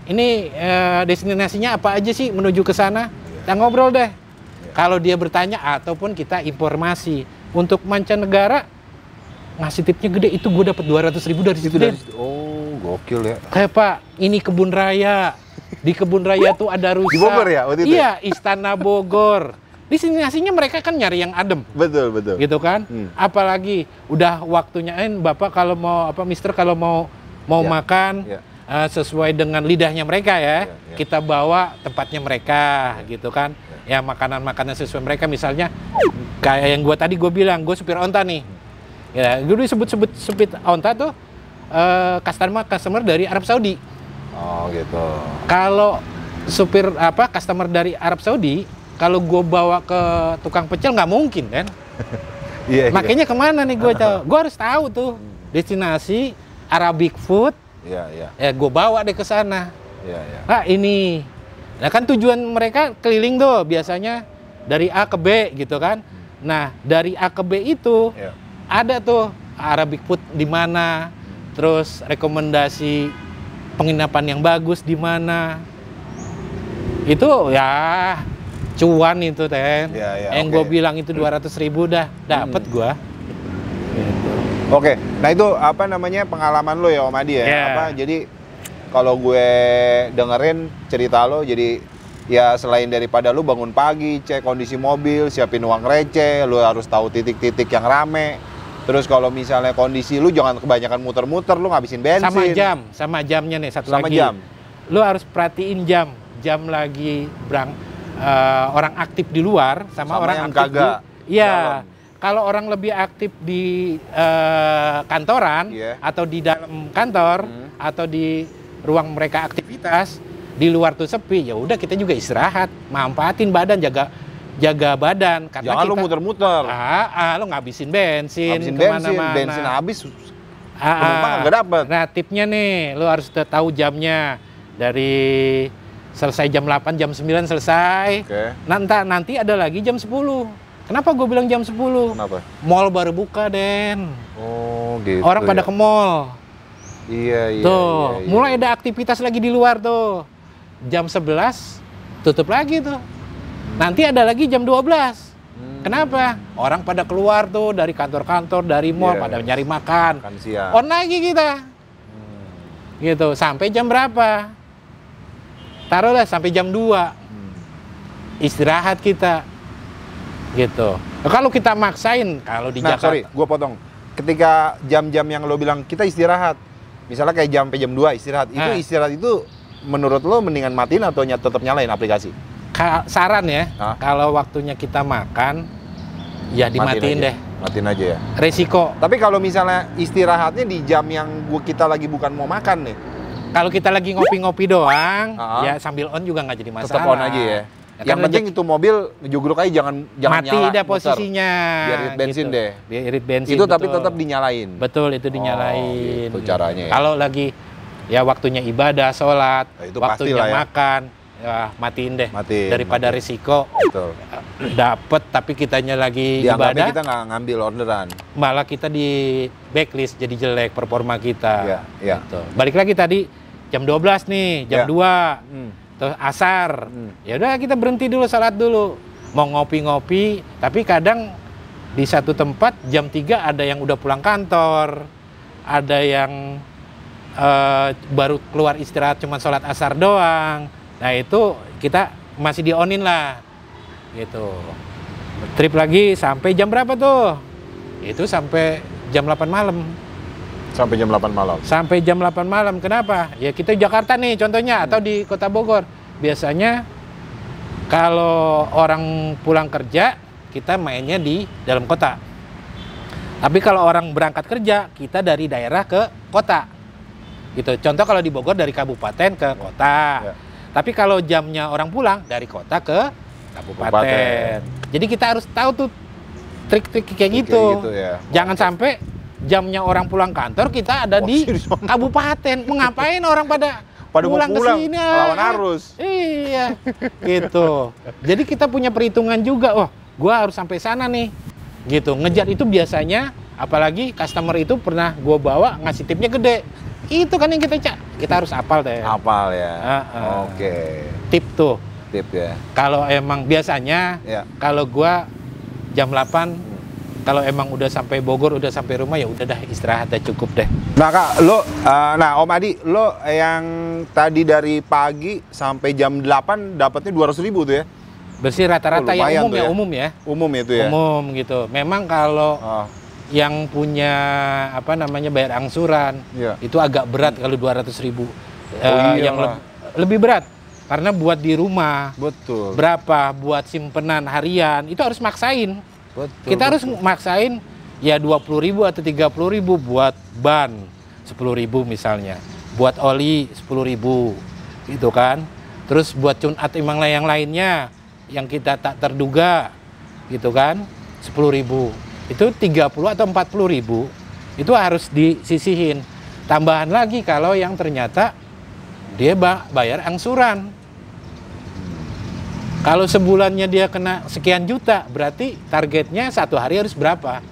Ini destinasinya apa aja sih menuju ke sana? Kita ngobrol deh. Kalau dia bertanya ataupun kita informasi. Untuk mancanegara ngasih tipnya gede, itu gue dapat 200.000 dari situ. Den. Oh, gokil ya. Kayak Pak, ini kebun raya. Di kebun raya tuh ada rusa. Di Bogor ya waktu itu? Iya, Istana Bogor. Destinasinya mereka kan nyari yang adem. Betul. Gitu kan? Apalagi udah waktunya Bapak kalau mau Mister kalau mau Ya. makan Ya. sesuai dengan lidahnya mereka ya. Ya. Kita bawa tempatnya mereka gitu kan. Ya makanan-makanan sesuai mereka, misalnya kayak yang tadi gue bilang, gue supir onta nih. Ya, gue disebut-sebut supir onta tuh customer dari Arab Saudi. Oh, gitu. Kalau supir customer dari Arab Saudi, kalau gue bawa ke tukang pecel nggak mungkin kan? Iya. Makanya kemana nih gue tahu? Gue harus tahu tuh destinasi Arabic food. Iya. Ya gue bawa deh ke sana. Iya. Nah ini, nah kan tujuan mereka keliling tuh biasanya dari A ke B gitu kan. Nah dari A ke B itu Iya. ada tuh Arabic food di mana, terus rekomendasi penginapan yang bagus di mana. Itu ya cuan itu Ten. Ya, Yang oke. gue bilang itu 200.000 dah dapet gua. Gitu. Oke, nah itu apa namanya pengalaman lo ya Om Adi ya? Ya. Apa jadi kalau gue dengerin cerita lo, jadi ya selain daripada lo bangun pagi, cek kondisi mobil, siapin uang receh, lo harus tahu titik-titik yang rame. Terus kalau misalnya kondisi lo jangan kebanyakan muter-muter, lo ngabisin bensin. Sama jamnya nih satu Sama lagi. jam. Lu harus perhatiin jam lagi orang aktif di luar sama Sama orang yang aktif kagak Iya. dalam. Kalau orang lebih aktif di kantoran Iya. atau di dalam kantor atau di ruang mereka aktivitas, di luar tuh sepi, ya udah kita juga istirahat, manfaatin badan, jaga badan karena Jangan lo kita muter-muter. lo ngabisin bensin Ngabisin kemana-mana. bensin habis, penumpang nggak dapet. Nah, tipnya nih, lo harus tahu jamnya. Dari selesai jam 8, jam 9 selesai. Oke. Nanti ada lagi jam 10. Kenapa gue bilang jam 10? Kenapa? Mall baru buka, Den. Oh, gitu. Orang pada ya. ke mall. Iya. Tuh, iya. mulai ada aktivitas lagi di luar tuh. Jam 11 tutup lagi tuh. Nanti ada lagi jam 12. Kenapa? Orang pada keluar tuh dari kantor-kantor, dari mall, Iya. pada nyari makan. Kan siang. On lagi kita. Gitu, sampai jam berapa? Taruhlah sampai jam 2. Istirahat kita. Gitu. Nah, kalau kita maksain, kalau di Nah, Jakarta. sorry, gue potong. Ketika jam-jam yang lo bilang kita istirahat, misalnya kayak jam jam 2 istirahat, itu Ah. istirahat itu menurut lo mendingan matiin atau tetap nyalain aplikasi? Saran ya, Hah? kalau waktunya kita makan, ya dimatiin aja. deh. Matiin aja ya. Resiko. Tapi kalau misalnya istirahatnya di jam yang kita lagi bukan mau makan nih, Kalau kita lagi ngopi-ngopi doang, Ah. ya sambil on juga nggak jadi masalah. tetap on aja ya. Ya Yang kan penting itu mobil ngejugruk aja, jangan mati nyala. deh muter. posisinya. Biar irit bensin gitu. deh. Biar irit bensin. Itu tapi betul. tetap dinyalain. Betul, itu dinyalain. gitu caranya ya. Kalau lagi ya waktunya ibadah, sholat, Nah, itu waktunya pastilah ya. makan, ya matiin deh. Matiin, Daripada matiin. risiko Betul. dapet tapi kitanya lagi Dianggapnya ibadah, kita nggak ngambil orderan. malah kita di backlist jadi jelek performa kita. Iya, iya. Gitu. Balik lagi tadi jam 12 nih, jam Ya. 2. Terus asar. Ya udah kita berhenti dulu, salat dulu. Mau ngopi-ngopi, tapi kadang di satu tempat jam 3 ada yang udah pulang kantor, ada yang baru keluar istirahat cuma sholat asar doang. Nah itu kita masih di-on-in lah gitu. Trip lagi sampai jam berapa tuh? Itu sampai jam 8 malam. Sampai jam 8 malam. Sampai jam 8 malam. Kenapa? Ya kita di Jakarta nih contohnya, atau di Kota Bogor. Biasanya kalau orang pulang kerja, kita mainnya di dalam kota. Tapi kalau orang berangkat kerja, kita dari daerah ke kota. Gitu. Contoh kalau di Bogor dari kabupaten ke kota. Ya. Tapi kalau jamnya orang pulang dari kota ke kabupaten. Jadi kita harus tahu tuh trik-trik kayak gitu. Ya. Jangan sampai jamnya orang pulang kantor kita ada di kabupaten. Mengapain orang pada mau pulang ke sini? lawan arus. Iya, gitu. Jadi kita punya perhitungan juga. Oh, gua harus sampai sana nih. Gitu. Ngejar itu biasanya, apalagi customer itu pernah gua bawa ngasih tipnya gede. Itu kan yang kita harus hafal deh. Hafal ya. Oke. Tip tuh. Tip ya. Kalau emang biasanya, Ya. kalau gua jam 8, kalau emang udah sampai Bogor, udah sampai rumah, ya udah dah istirahat, dah cukup deh. Nah Kak, nah Om Adi, lo yang tadi dari pagi sampai jam 8 dapatnya 200.000 tuh ya? Bersih rata-rata yang lumayan umum tuh ya, ya. umum ya. Umum itu ya? Umum gitu. Memang kalau yang punya apa namanya bayar angsuran, Iya. itu agak berat kalau 200.000. Iya Yang lah. lebih berat karena buat di rumah Betul. berapa, buat simpenan harian itu harus maksain. Betul. Kita harus maksain ya 20.000 atau 30.000 buat ban 10.000 misalnya, buat oli 10.000 gitu kan. Terus buat tune-up yang lainnya yang kita tak terduga gitu kan 10.000. Itu 30 atau 40.000 itu harus disisihin. Tambahan lagi kalau yang ternyata dia bayar angsuran. Kalau sebulannya dia kena sekian juta, berarti targetnya satu hari harus berapa?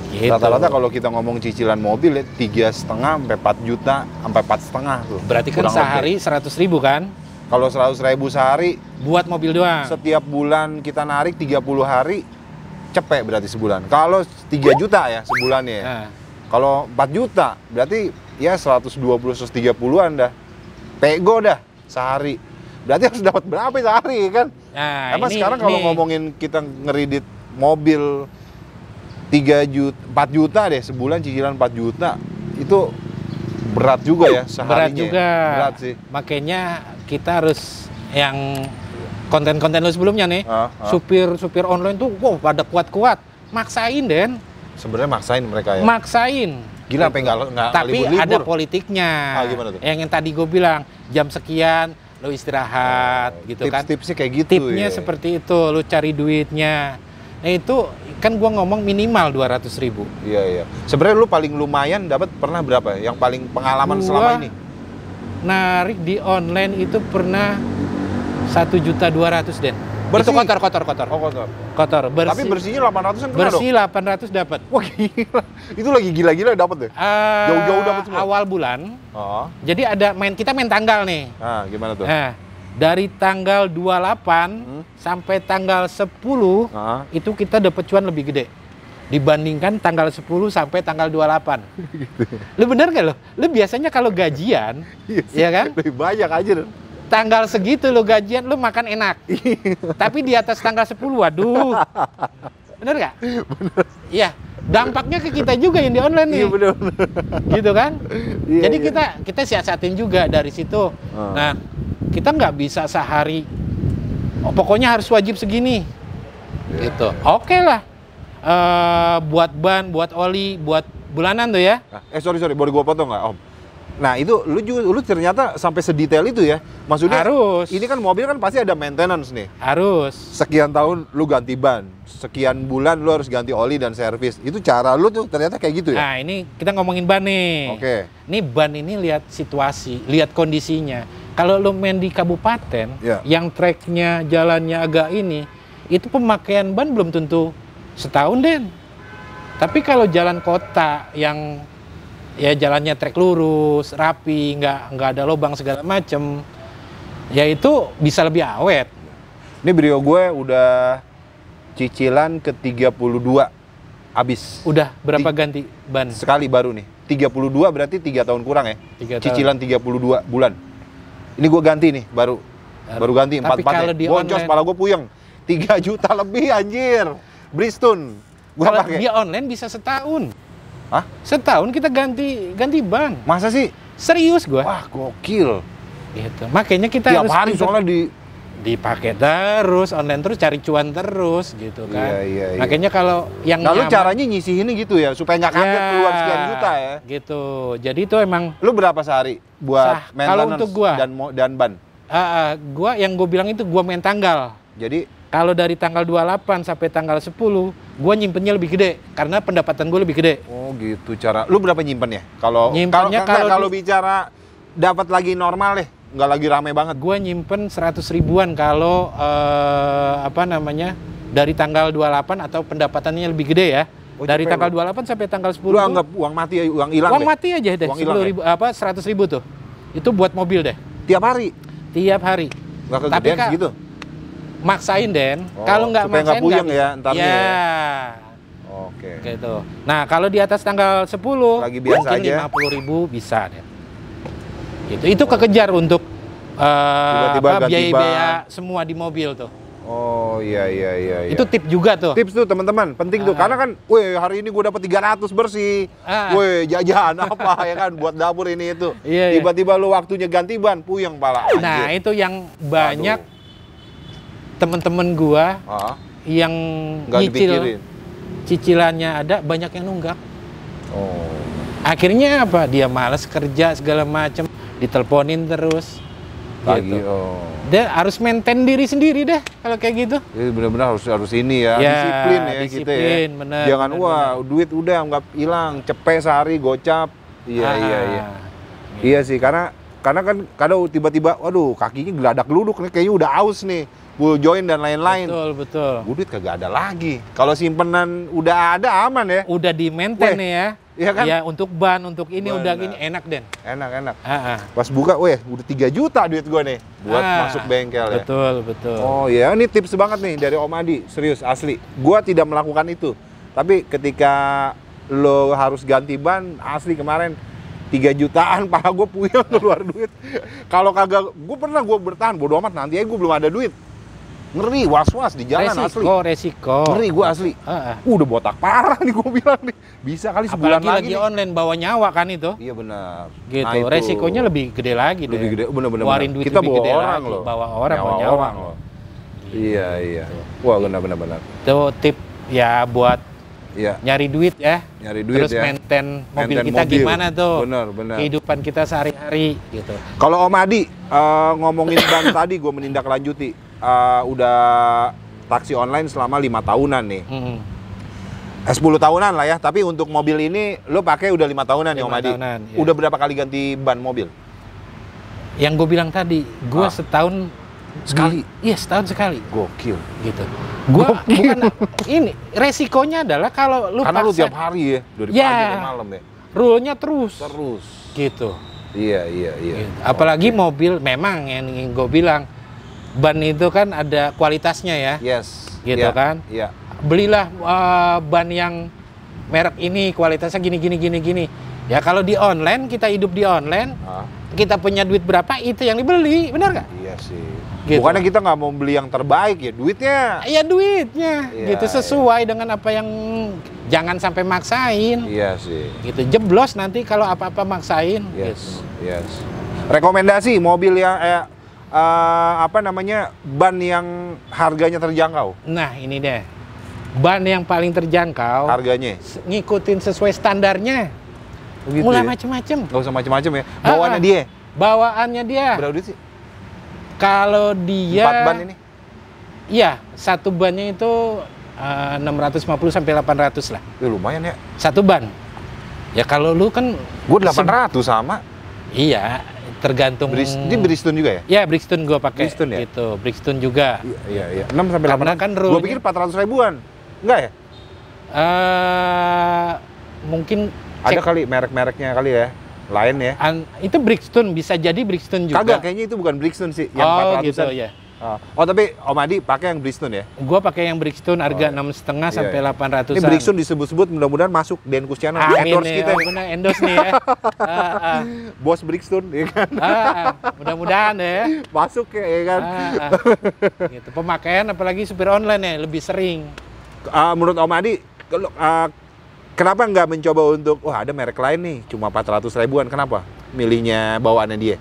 Gitu. Rata-rata kalau kita ngomong cicilan mobil ya 3,5 sampai 4 juta sampai 4,5 tuh. Berarti kan Kurang sehari lebih. 100.000 kan? Kalau 100.000 sehari, Buat mobil doang. setiap bulan kita narik 30 hari, cepet berarti sebulan. Kalau 3 juta ya sebulannya ya. Nah, Kalau 4 juta, berarti ya 120-130-an dah. Pego dah sehari. Berarti harus dapat berapa sehari kan? nah Emang ini- sekarang kalau ini ngomongin kita ngeridit mobil 3 juta, 4 juta deh sebulan cicilan 4 juta, itu berat juga ya seharinya. berat juga. Berat sih. Makanya kita harus yang konten-konten lu sebelumnya nih, supir online tuh wow pada kuat-kuat. Maksain, Den. Sebenarnya maksain mereka ya. Maksain. Gila apa nggak Tapi libur-libur? ada politiknya. Gimana tuh? Yang tadi gue bilang, jam sekian lu istirahat gitu kan. Tips-tipsnya kayak gitu Tipnya ya. seperti itu, lu cari duitnya. Nah itu kan gua ngomong minimal 200.000. Iya iya. Sebenarnya lu paling lumayan dapat pernah berapa? Yang paling pengalaman selama ini? Narik di online itu pernah 1.200.000 Den. Bersih? Itu kotor. Oh kotor. Kotor, bersih. Tapi bersihnya 800-an kena bersih dong? 800 dapat. Wah gila. Itu lagi gila-gila dapat deh. Jauh-jauh dapat semua? Awal bulan. Oh. Jadi kita main tanggal nih. Nah, gimana tuh? Nah, dari tanggal 28 sampai tanggal 10 Ah. itu kita dapat cuan lebih gede dibandingkan tanggal 10 sampai tanggal 28. Lu bener nggak lo? Lu biasanya kalau gajian, ya kan? Lebih banyak aja. Tanggal segitu lu gajian, lu makan enak. Tapi di atas tanggal 10, waduh. Bener nggak? Bener. Iya. Dampaknya ke kita juga yang di online nih. Iya bener. Gitu kan? Iya, Jadi iya. kita siasatin juga dari situ. Nah, kita nggak bisa sehari, oh, pokoknya harus wajib segini. Gitu. Oke lah. Buat ban, buat oli, buat bulanan tuh ya. Sorry, boleh gua potong nggak, Om? Nah, itu lu ternyata sampai sedetail itu ya. Maksudnya Harus. ini kan mobil kan pasti ada maintenance nih. Harus. Sekian tahun lu ganti ban, sekian bulan lu harus ganti oli dan servis. Itu cara lu tuh ternyata kayak gitu ya? Nah, ini kita ngomongin ban nih. Oke. Ini ban ini lihat situasi, lihat kondisinya. Kalau lu main di kabupaten, Ya. yang treknya, jalannya agak ini, itu pemakaian ban belum tentu setahun, Den. Tapi kalau jalan kota yang ya jalannya trek lurus, rapi, nggak ada lubang segala macem, ya itu bisa lebih awet. Ini Brio gue udah cicilan ke 32 habis. Udah berapa ganti ban? Sekali baru nih. 32 berarti 3 tahun kurang ya. 3 tahun. Cicilan 32 bulan. Ini gue ganti nih baru ganti 4 Tapi kalau di boncos online- malah gue puyeng. 3 juta lebih anjir. Bristol. Gua Kalau pakai. dia online bisa setahun. Hah? Setahun kita ganti ban. Masa sih? Serius gua. Wah, gokil. Gitu. Makanya kita Tiap harus hari pinter. soalnya dipakai terus, online terus, cari cuan terus gitu kan. Iya. Makanya kalau yang Nah, lu nyaman- caranya nyisihinnya gitu ya, supaya nggak kaget Ya, keluar sekian juta ya. Gitu. Jadi itu emang Lu berapa sehari buat maintenance kalau untuk gua, dan ban? gua yang gue bilang itu gua main tanggal. Jadi Kalau dari tanggal 28 sampai tanggal 10, gua nyimpennya lebih gede karena pendapatan gue lebih gede. oh gitu cara. Lu berapa nyimpennya? Kalau Nyimpennya kalau bicara dapat lagi normal deh, nggak lagi rame banget. Gua nyimpen 100 ribuan kalau dari tanggal 28 atau pendapatannya lebih gede ya. Oh, Dari cepet tanggal lu. 28 sampai tanggal 10. Lu anggap uang mati ya, uang hilang uang deh. mati aja deh, Uang hilang 10.000 100 ribu tuh. Itu buat mobil deh, Tiap hari. tiap hari. Nggak Tapi kegedean segitu. Maksain Den, Oh, kalau nggak supaya nggak maksain puyeng ya ntarnya ya. Oke. Gitu. Nah, kalau di atas tanggal 10 Lagi biasa mungkin aja. 50.000 bisa deh. Itu kekejar untuk Tiba-tiba ganti biaya-biaya semua di mobil tuh. Oh iya. Itu tip juga tuh. Tips tuh teman-teman, penting tuh. Karena kan, weh hari ini gue dapat 300 bersih. Weh jajan apa ya kan buat dapur ini itu. Iya. Tiba-tiba lu waktunya ganti ban, puyeng pala. Nah, Anjir. itu yang banyak temen-temen gua Ah, yang nggak nyicil, dipikirin. cicilannya ada, banyak yang nunggak. Oh. Akhirnya apa? Dia malas kerja segala macem, diteleponin terus. Lagi Gitu. oh. Dia harus maintain diri sendiri deh kalau kayak gitu. Jadi benar-benar harus ini ya, Ya, disiplin ya kita ya. disiplin, bener, Jangan bener, wah duit udah nggak hilang, cepet sehari gocap. Iya. Gitu. Iya sih, karena kan kadang tiba-tiba, waduh kakinya geladak geluduk nih, kayaknya udah aus nih, full join dan lain-lain. Betul. Gue duit kagak ada lagi. Kalau simpenan udah ada aman ya. Udah di maintain Weh, nih ya. iya kan? Ya untuk ban, untuk ini udah Bener. gini enak Den. Enak. Ah. Pas buka, weh udah 3 juta duit gue nih buat masuk bengkel ya. Betul. Oh iya, ini tips banget nih dari Om Adi, serius asli. Gua tidak melakukan itu. Tapi ketika lo harus ganti ban, asli kemarin 3 jutaan, pala gue puyeng keluar duit. Kalau kagak, gue bertahan, bodo amat, nanti aja gue belum ada duit. Ngeri, was-was di jalan asli. Resiko. Ngeri gue asli. Udah botak parah nih gue bilang nih. Bisa kali sebulan Apalagi lagi nih. online bawa nyawa kan itu. Iya benar. Gitu. Nah, itu. Resikonya lebih gede lagi deh. Lebih gede, bener-bener. Ngeluarin duit Kita lebih bawa gede orang lagi. loh. Bawa orang, bawa nyawa loh. Iya. Wah benar. Itu tip ya buat Iya. nyari duit ya. Nyari duit Terus ya. maintain mobil Maintain kita mobil. gimana tuh. Benar. Kehidupan kita sehari-hari gitu. Kalau Om Adi ngomongin ban tadi, gue menindaklanjuti. Udah taksi online selama 5 tahunan nih. 10 tahunan lah ya. Tapi untuk mobil ini lo pakai udah 5 tahunan ya Om 5 Adi. tahunan, ya. Udah berapa kali ganti ban mobil? Yang gue bilang tadi, gue setahun Sekali? Iya, setahun sekali. Gokil. Gitu. Gua bukan ini, resikonya adalah kalau lu Karena lu paksa tiap hari ya, dari Ya. pagi sampai malam ya. rule-nya terus. Gitu. Iya. Gitu. Apalagi mobil memang yang gue bilang ban itu kan ada kualitasnya ya. Yes. Gitu Iya, kan? Iya. Belilah ban yang merek ini kualitasnya gini. Ya kalau di online, kita hidup di online, kita punya duit berapa itu yang dibeli, benar nggak? Iya sih. Gitu. Bukannya kita nggak mau beli yang terbaik ya, duitnya. Ya duitnya, Iya, gitu sesuai dengan apa yang jangan sampai maksain. Iya sih. Gitu jeblos nanti kalau apa-apa maksain. Yes. Gitu. Rekomendasi mobil yang ban yang harganya terjangkau. Nah ini deh, ban yang paling terjangkau, Harganya. ngikutin sesuai standarnya. Begitu Mulai ya? macem-macem. Nggak usah macam-macam ya. Bawaannya dia. Bawaannya dia. Berapa duit sih? Kalau dia 4 ban ini? Iya, satu bannya itu 650 sampai 800 lah. Ya lumayan ya. Satu ban. Ya kalau lu kan Gue 800 sama. iya, tergantung Ini Bristol juga ya? Ya, Brixton gua pakai. Brixton ya? Gitu, Brixton juga. Iya. 6 sampai Karena 800. kan Gue rule-nya- pikir 400 ribuan. Enggak ya? Mungkin Ada kali merek-mereknya kali ya, lain ya. Itu Bridgestone, bisa jadi Bridgestone juga. Kagak, kayaknya itu bukan Bridgestone sih, yang Oh 400-an. gitu ya. Oh, tapi Om Adi pakai yang Bridgestone ya? Gua pakai yang Bridgestone harga iya. 6,5 sampai 800-an. Ini Bridgestone disebut-sebut, mudah-mudahan masuk Denkus Channel. Amin Endorse nih, kita nih. benar endorse nih ya. Bos Bridgestone, ya kan? Mudah-mudahan ya. Masuk ya kan? Gitu. Pemakaian apalagi supir online ya lebih sering. Menurut Om Adi, kenapa nggak mencoba untuk, wah ada merek lain nih, cuma 400 ribuan, kenapa milihnya bawaannya dia?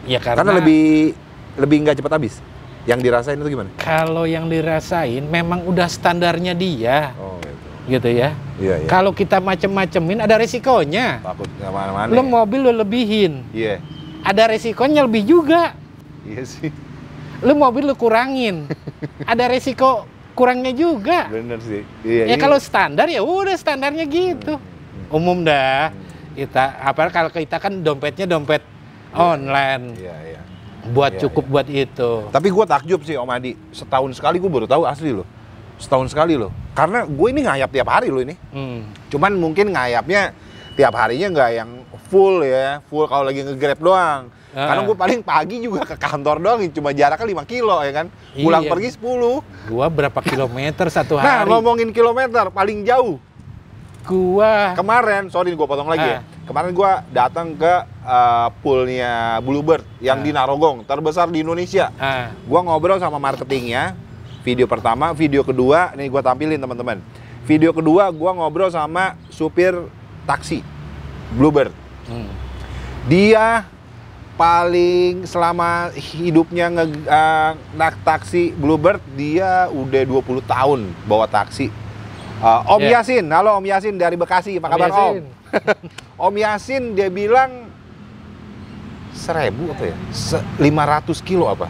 Ya Karena lebih nggak cepat habis. Yang dirasain itu gimana? Kalau yang dirasain memang udah standarnya dia. Oh gitu. Gitu ya. Iya, iya. Kalau kita macem-macemin ada resikonya. Takut nggak mana-mana. Lu mobil lu lebihin. Iya. Ada resikonya lebih juga. Iya sih. Lu mobil lu kurangin. Ada resiko kurangnya juga. Bener sih. Iya, Ya kalau standar ya udah standarnya gitu. Umum dah. Kita kalau kita kan dompetnya dompet online. Iya, iya. Buat Iya, cukup buat itu. Tapi gue takjub sih Om Adi, setahun sekali gue baru tahu asli loh. Setahun sekali loh. Karena gue ini ngayap tiap hari loh ini. Cuman mungkin ngayapnya tiap harinya nggak yang full ya. Full kalau lagi nge-grab doang. Karena gue paling pagi juga ke kantor doang, cuma jaraknya 5 kilo ya kan. Pulang Iya. pergi 10. Gua berapa kilometer satu Nah hari? ngomongin kilometer, paling jauh. Gua Kemarin, sorry gue potong lagi ya. Kemarin gue datang ke poolnya Bluebird yang di Narogong, terbesar di Indonesia. Gue ngobrol sama marketingnya, video pertama, video kedua, nih gue tampilin teman-teman. Video kedua gue ngobrol sama supir taksi Bluebird. Dia paling selama hidupnya naik taksi Bluebird, dia udah 20 tahun bawa taksi. Om Yasin, halo Om Yasin dari Bekasi, apa kabar Om? Om Yasin dia bilang 1.000 apa ya? 500 kilo apa?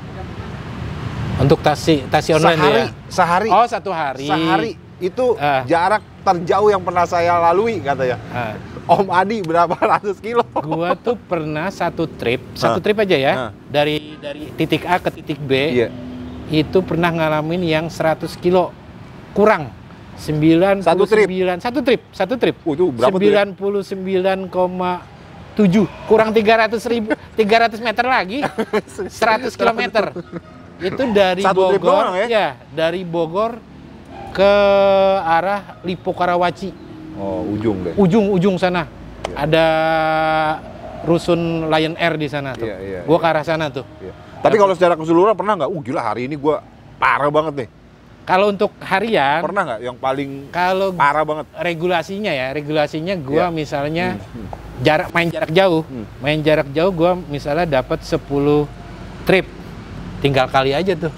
untuk taksi online Sehari. Oh, satu hari. Sehari itu jarak terjauh yang pernah saya lalui katanya. Om Adi berapa ratus kilo? Gua tuh pernah satu trip aja ya, dari titik A ke titik B. Iya. Itu pernah ngalamin yang 100 kilo kurang. 99 Satu trip? Satu trip. Itu berapa tuh ya? 99,7 kurang 300 meter lagi. 100 kilometer. Itu dari Satu trip Bogor doang ya? dari Bogor ke arah Lipo Karawaci. Oh, ujung deh. Ujung sana. Ada rusun Lion Air di sana tuh. Iya, Gua ke arah sana tuh. Iya. Tapi kalau secara keseluruhan pernah nggak? Gila hari ini gua parah banget nih. Kalau untuk harian, Pernah nggak yang paling kalau parah banget? regulasinya gua Iya. misalnya main jarak jauh gua misalnya dapat 10 trip. Tinggal kali aja tuh.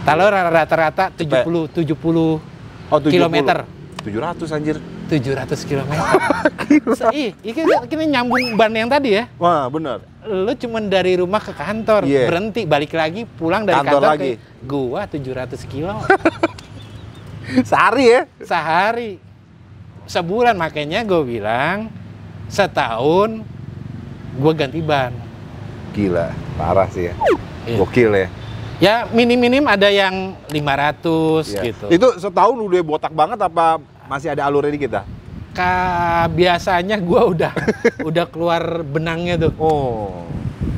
Kalau rata-rata 70 Oh, 70. kilometer. 700 anjir. 700 kilometer. Ini nyambung ban yang tadi ya. Wah, bener. Lu cuman dari rumah ke kantor, Iya. berhenti, balik lagi, pulang dari Kantor kantor lagi. ke gua 700 kilo. Sehari ya? Sehari. Sebulan, makanya gue bilang setahun gue ganti ban. Gila, parah sih ya. Iya. Gokil ya. Ya minim-minim ada yang 500 Iya. gitu. Itu setahun udah botak banget apa masih ada alurnya di kita? Biasanya gue udah keluar benangnya tuh. Oh.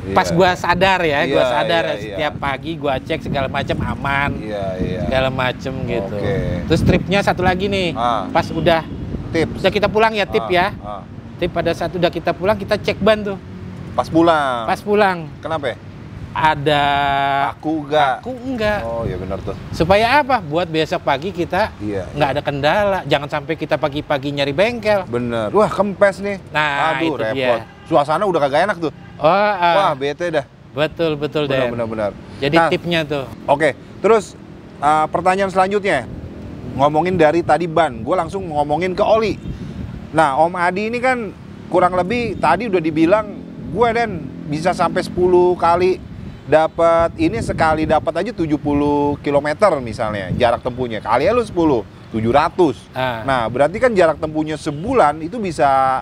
Pas gue sadar ya, Iya, iya. setiap pagi gue cek segala macam aman, Iya. segala macam gitu. Oke. Terus tripnya satu lagi nih, pas udah Tips. kita pulang ya tip ya. Ah. Tip pada saat udah kita pulang kita cek ban tuh. Pas pulang. Pas pulang Kenapa ya? ada Aku enggak. aku enggak. Oh iya benar tuh. Supaya apa? Buat besok pagi kita Iya. nggak ada kendala. Jangan sampai kita pagi-pagi nyari bengkel. Bener. Wah kempes nih. Nah, Aduh itu repot. dia. Suasana udah kagak enak tuh. Oh, Wah bete dah. betul deh. Benar. Jadi Nah, tipnya tuh. Oke. Terus pertanyaan selanjutnya. Ngomongin dari tadi ban, gue langsung ngomongin ke oli. Nah Om Adi ini kan kurang lebih tadi udah dibilang gue dan bisa sampai 10 kali dapat ini, sekali dapat aja 70 km misalnya jarak tempuhnya. Kali ya lu 10, 700. Nah, berarti kan jarak tempuhnya sebulan itu bisa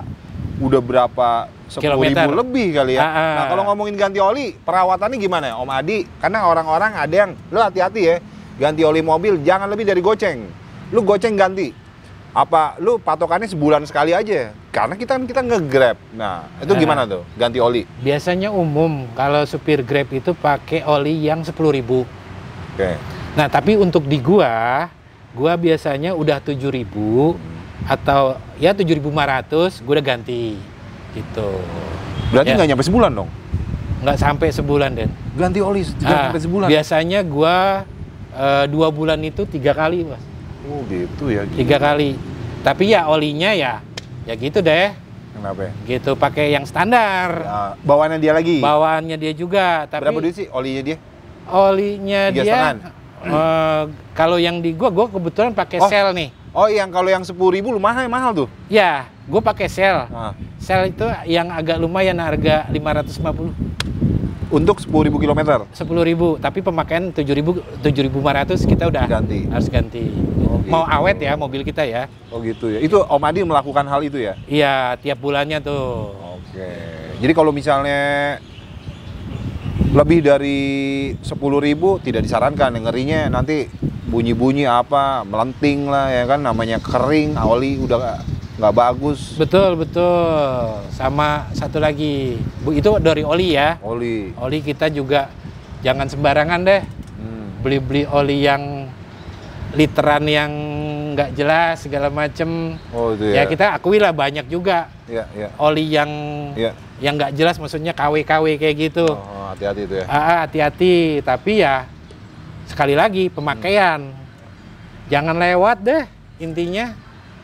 udah berapa 10.000 lebih kali ya. Nah, kalau ngomongin ganti oli, perawatannya gimana ya Om Adi? Karena orang-orang ada yang, lu hati-hati ya, ganti oli mobil jangan lebih dari goceng. Lu goceng ganti Apa lu patokannya sebulan sekali aja? Karena kita nge-Grab. Nah, itu gimana tuh? Ganti oli? Biasanya umum kalau supir Grab itu pakai oli yang 10.000. Oke. Nah, tapi untuk di gua biasanya udah 7.000 atau ya 7.500 gua udah ganti gitu. Berarti Ya. nggak nyampe sebulan dong? Nggak sampai sebulan, Den. Ganti oli sampai sebulan? Biasanya gua 2 bulan itu 3 kali, Mas. Oh gitu ya. 3 kali. Tapi ya olinya ya gitu deh. Kenapa? Gitu, pakai yang standar. Ya, bawaannya dia lagi. Bawaannya dia juga, tapi Berapa duit sih olinya dia? olinya 3,5? dia kalau yang di gua kebetulan pakai Oh. sel nih. Oh, yang kalau yang 10.000 lumayan mahal tuh. Ya, gua pakai sel. Nah, Sel itu yang agak lumayan, harga 550. untuk 10.000 kilometer. 10.000, tapi pemakaian 7.500 kita udah Ganti. harus ganti. Oh, Mau gitu. awet ya mobil kita ya. Oh gitu ya. Itu Om Adi melakukan hal itu ya? Iya, tiap bulannya tuh. Oke. Jadi kalau misalnya lebih dari 10.000 tidak disarankan. Ngerinya nanti bunyi-bunyi apa, melenting lah ya kan, namanya kering, oli udah nggak bagus. Betul. Sama satu lagi, Bu, itu dari oli ya. Oli. Oli kita juga jangan sembarangan deh. Beli-beli oli yang literan yang nggak jelas segala macem. Oh itu Ya ya. kita akui lah banyak juga Iya, iya. oli yang Iya. nggak jelas, maksudnya KW kayak gitu. Oh, hati-hati itu ya. Hati-hati, tapi ya sekali lagi pemakaian. Jangan lewat deh intinya.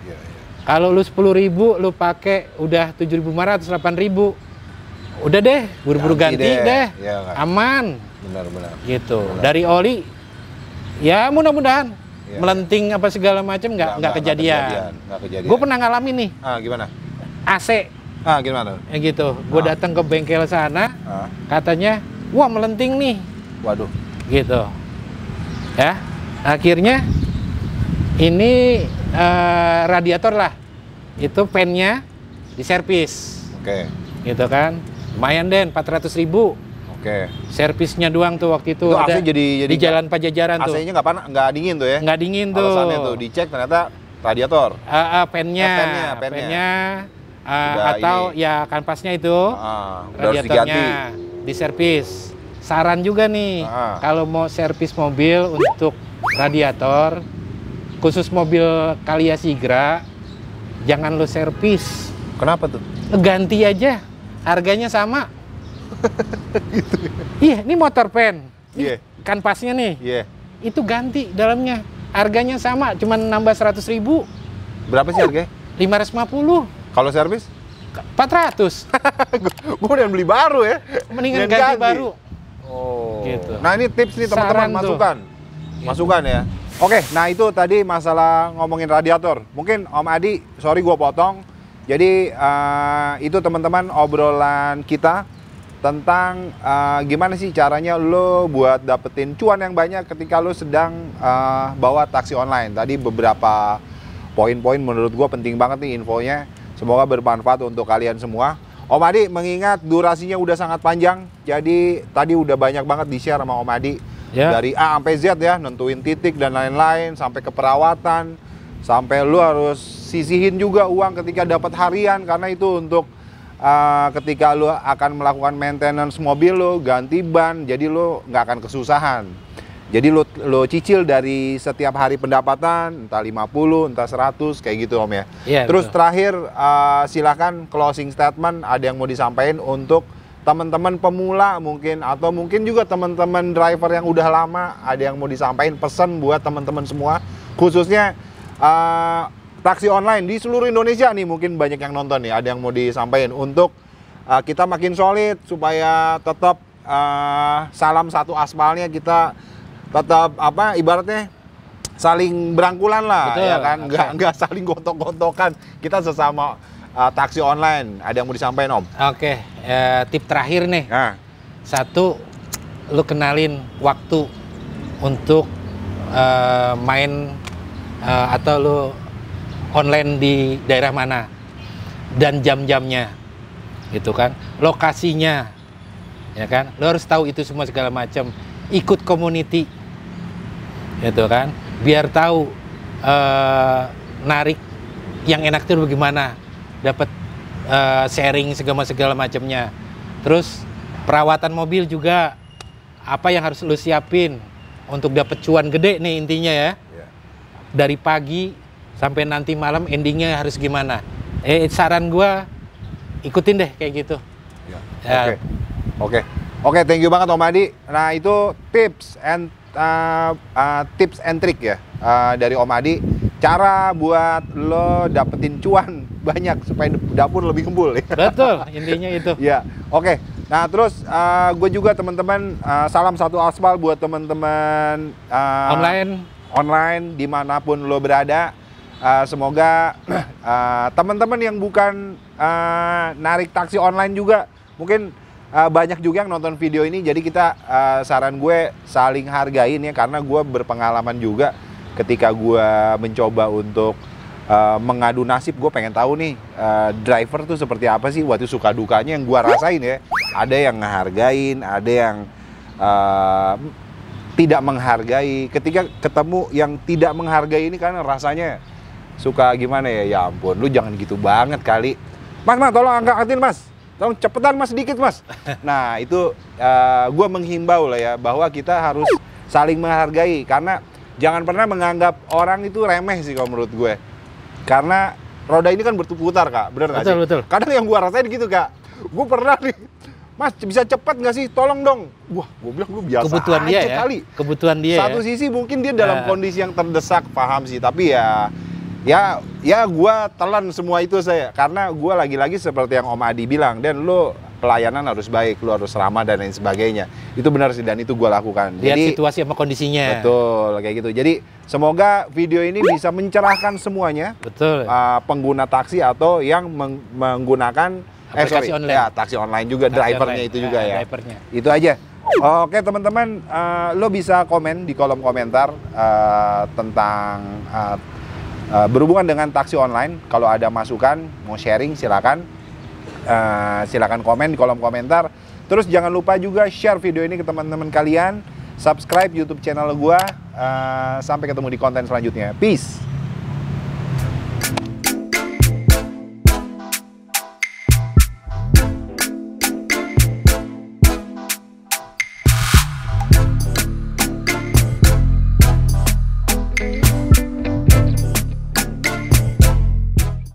Iya, iya. Kalau lu 10.000 lu pakai udah 7.500, 8.000. Udah deh, buru-buru ganti deh. Iya, nggak? Aman Benar-benar. gitu. Benar. Dari oli ya mudah-mudahan Iya, melenting apa segala macam nggak kejadian. Nggak kejadian. Gue pernah ngalamin nih Gimana? AC Gimana? ya gitu. Gue Ah. datang ke bengkel sana, Ah, katanya, wah melenting nih, waduh. gitu. Ya, akhirnya ini radiator lah, itu pennya diservis, Oke. gitu kan. Lumayan Den, 400.000. Oke. Servisnya doang tuh waktu itu. Itu ada AC jadi di Jalan Pajajaran tuh. AC-nya nggak panas, nggak dingin tuh ya? Nggak dingin tuh. Alasannya tuh dicek ternyata radiator. Pennya, pennya. Udah atau ini. ya kanvasnya itu, Udah harus diganti. radiatornya diservis. Saran juga nih, kalau mau servis mobil untuk radiator, khusus mobil Calia Sigra, jangan lo servis, Kenapa tuh? ganti aja, harganya sama. Gitu. Iya, ini motor pen, Iya. kanvasnya nih, Iya. itu ganti dalamnya, harganya sama, cuma nambah 100.000, Berapa sih harganya? 550, Kalau servis? 400, Gue udah beli baru ya. mendingan Mendingan ganti ganti. baru. Oh. Gitu. Nah ini tips nih teman-teman, Saran tuh. masukan. Masukan ya. Oke, nah itu tadi masalah ngomongin radiator. Mungkin Om Adi, sorry gue potong. Jadi itu teman-teman obrolan kita tentang gimana sih caranya lo buat dapetin cuan yang banyak ketika lo sedang bawa taksi online. Tadi beberapa poin-poin menurut gue penting banget nih infonya. Semoga bermanfaat untuk kalian semua. Om Adi, mengingat durasinya udah sangat panjang, jadi tadi udah banyak banget di-share sama Om Adi. Ya. Dari A sampai Z ya, nentuin titik dan lain-lain, sampai ke perawatan, sampai lu harus sisihin juga uang ketika dapat harian, karena itu untuk ketika lu akan melakukan maintenance mobil lu, ganti ban, jadi lu nggak akan kesusahan. Jadi lu cicil dari setiap hari pendapatan, entah 50, entah 100, kayak gitu Om ya. Iya, Terus betul. terakhir silakan closing statement, ada yang mau disampaikan untuk teman-teman pemula mungkin, atau mungkin juga teman-teman driver yang udah lama, ada yang mau disampaikan pesan buat teman-teman semua, khususnya taksi online di seluruh Indonesia nih, mungkin banyak yang nonton nih, ada yang mau disampaikan untuk kita makin solid supaya tetap salam satu aspalnya, kita tetap ibaratnya saling berangkulan lah. Betul. Ya kan, Oke. nggak saling gontok-gontokan, kita sesama taksi online. Ada yang mau disampaikan Om? Oke, tip terakhir nih. Nah, Satu, lu kenalin waktu untuk main atau lu online di daerah mana dan jam-jamnya, gitu kan, lokasinya, ya kan, lu harus tahu itu semua segala macam. Ikut community, gitu kan, biar tahu narik yang enak tuh bagaimana, dapat sharing segala macamnya. Terus perawatan mobil juga, apa yang harus lu siapin untuk dapat cuan gede nih intinya ya. Dari pagi sampai nanti malam endingnya harus gimana. Saran gua ikutin deh kayak gitu. Ya. Oke, thank you banget Om Adi. Nah itu tips and trick ya dari Om Adi. Cara buat lo dapetin cuan banyak supaya dapur lebih gembul. Betul, intinya itu. Ya, oke. Nah terus gue juga teman-teman salam satu aspal buat teman-teman online dimanapun lo berada. Semoga teman-teman yang bukan narik taksi online juga mungkin banyak juga yang nonton video ini. Jadi kita saran gue saling hargain ya, karena gue berpengalaman juga ketika gue mencoba untuk mengadu nasib. Gue pengen tahu nih driver tuh seperti apa sih, waktu suka dukanya yang gue rasain ya. Ada yang ngehargain, ada yang tidak menghargai. Ketika ketemu yang tidak menghargai ini kan rasanya suka gimana ya, ya ampun lu jangan gitu banget kali. Mas tolong angkatin mas, tolong cepetan mas sedikit mas. Nah itu gue menghimbau lah ya, bahwa kita harus saling menghargai. Karena jangan pernah menganggap orang itu remeh sih kalau menurut gue. Karena roda ini kan berputar kak, bener nggak sih? Betul. Kadang yang gue rasain gitu kak, gue pernah nih, mas bisa cepat nggak sih, tolong dong. Wah gue bilang lu biasa kebutuhan aja dia ya? kali. Kebutuhan dia Satu ya? sisi mungkin dia dalam kondisi yang terdesak, paham sih. Tapi ya gue telan semua itu saya. Karena gue lagi-lagi seperti yang Om Adi bilang, dan lu pelayanan harus baik, lu harus ramah dan lain sebagainya. Itu benar sih, dan itu gue lakukan. Lihat jadi, situasi sama kondisinya. Betul, kayak gitu. Jadi semoga video ini bisa mencerahkan semuanya. Betul. Pengguna taksi atau yang menggunakan aplikasi online. Ya, taksi online juga, drivernya itu juga ya. Drivernya. Itu aja. Oke teman-teman, lo bisa komen di kolom komentar tentang berhubungan dengan taksi online. Kalau ada masukan, mau sharing silakan. Silakan komen di kolom komentar. Terus jangan lupa juga share video ini ke teman-teman kalian. Subscribe YouTube channel gua. Sampai ketemu di konten selanjutnya. Peace.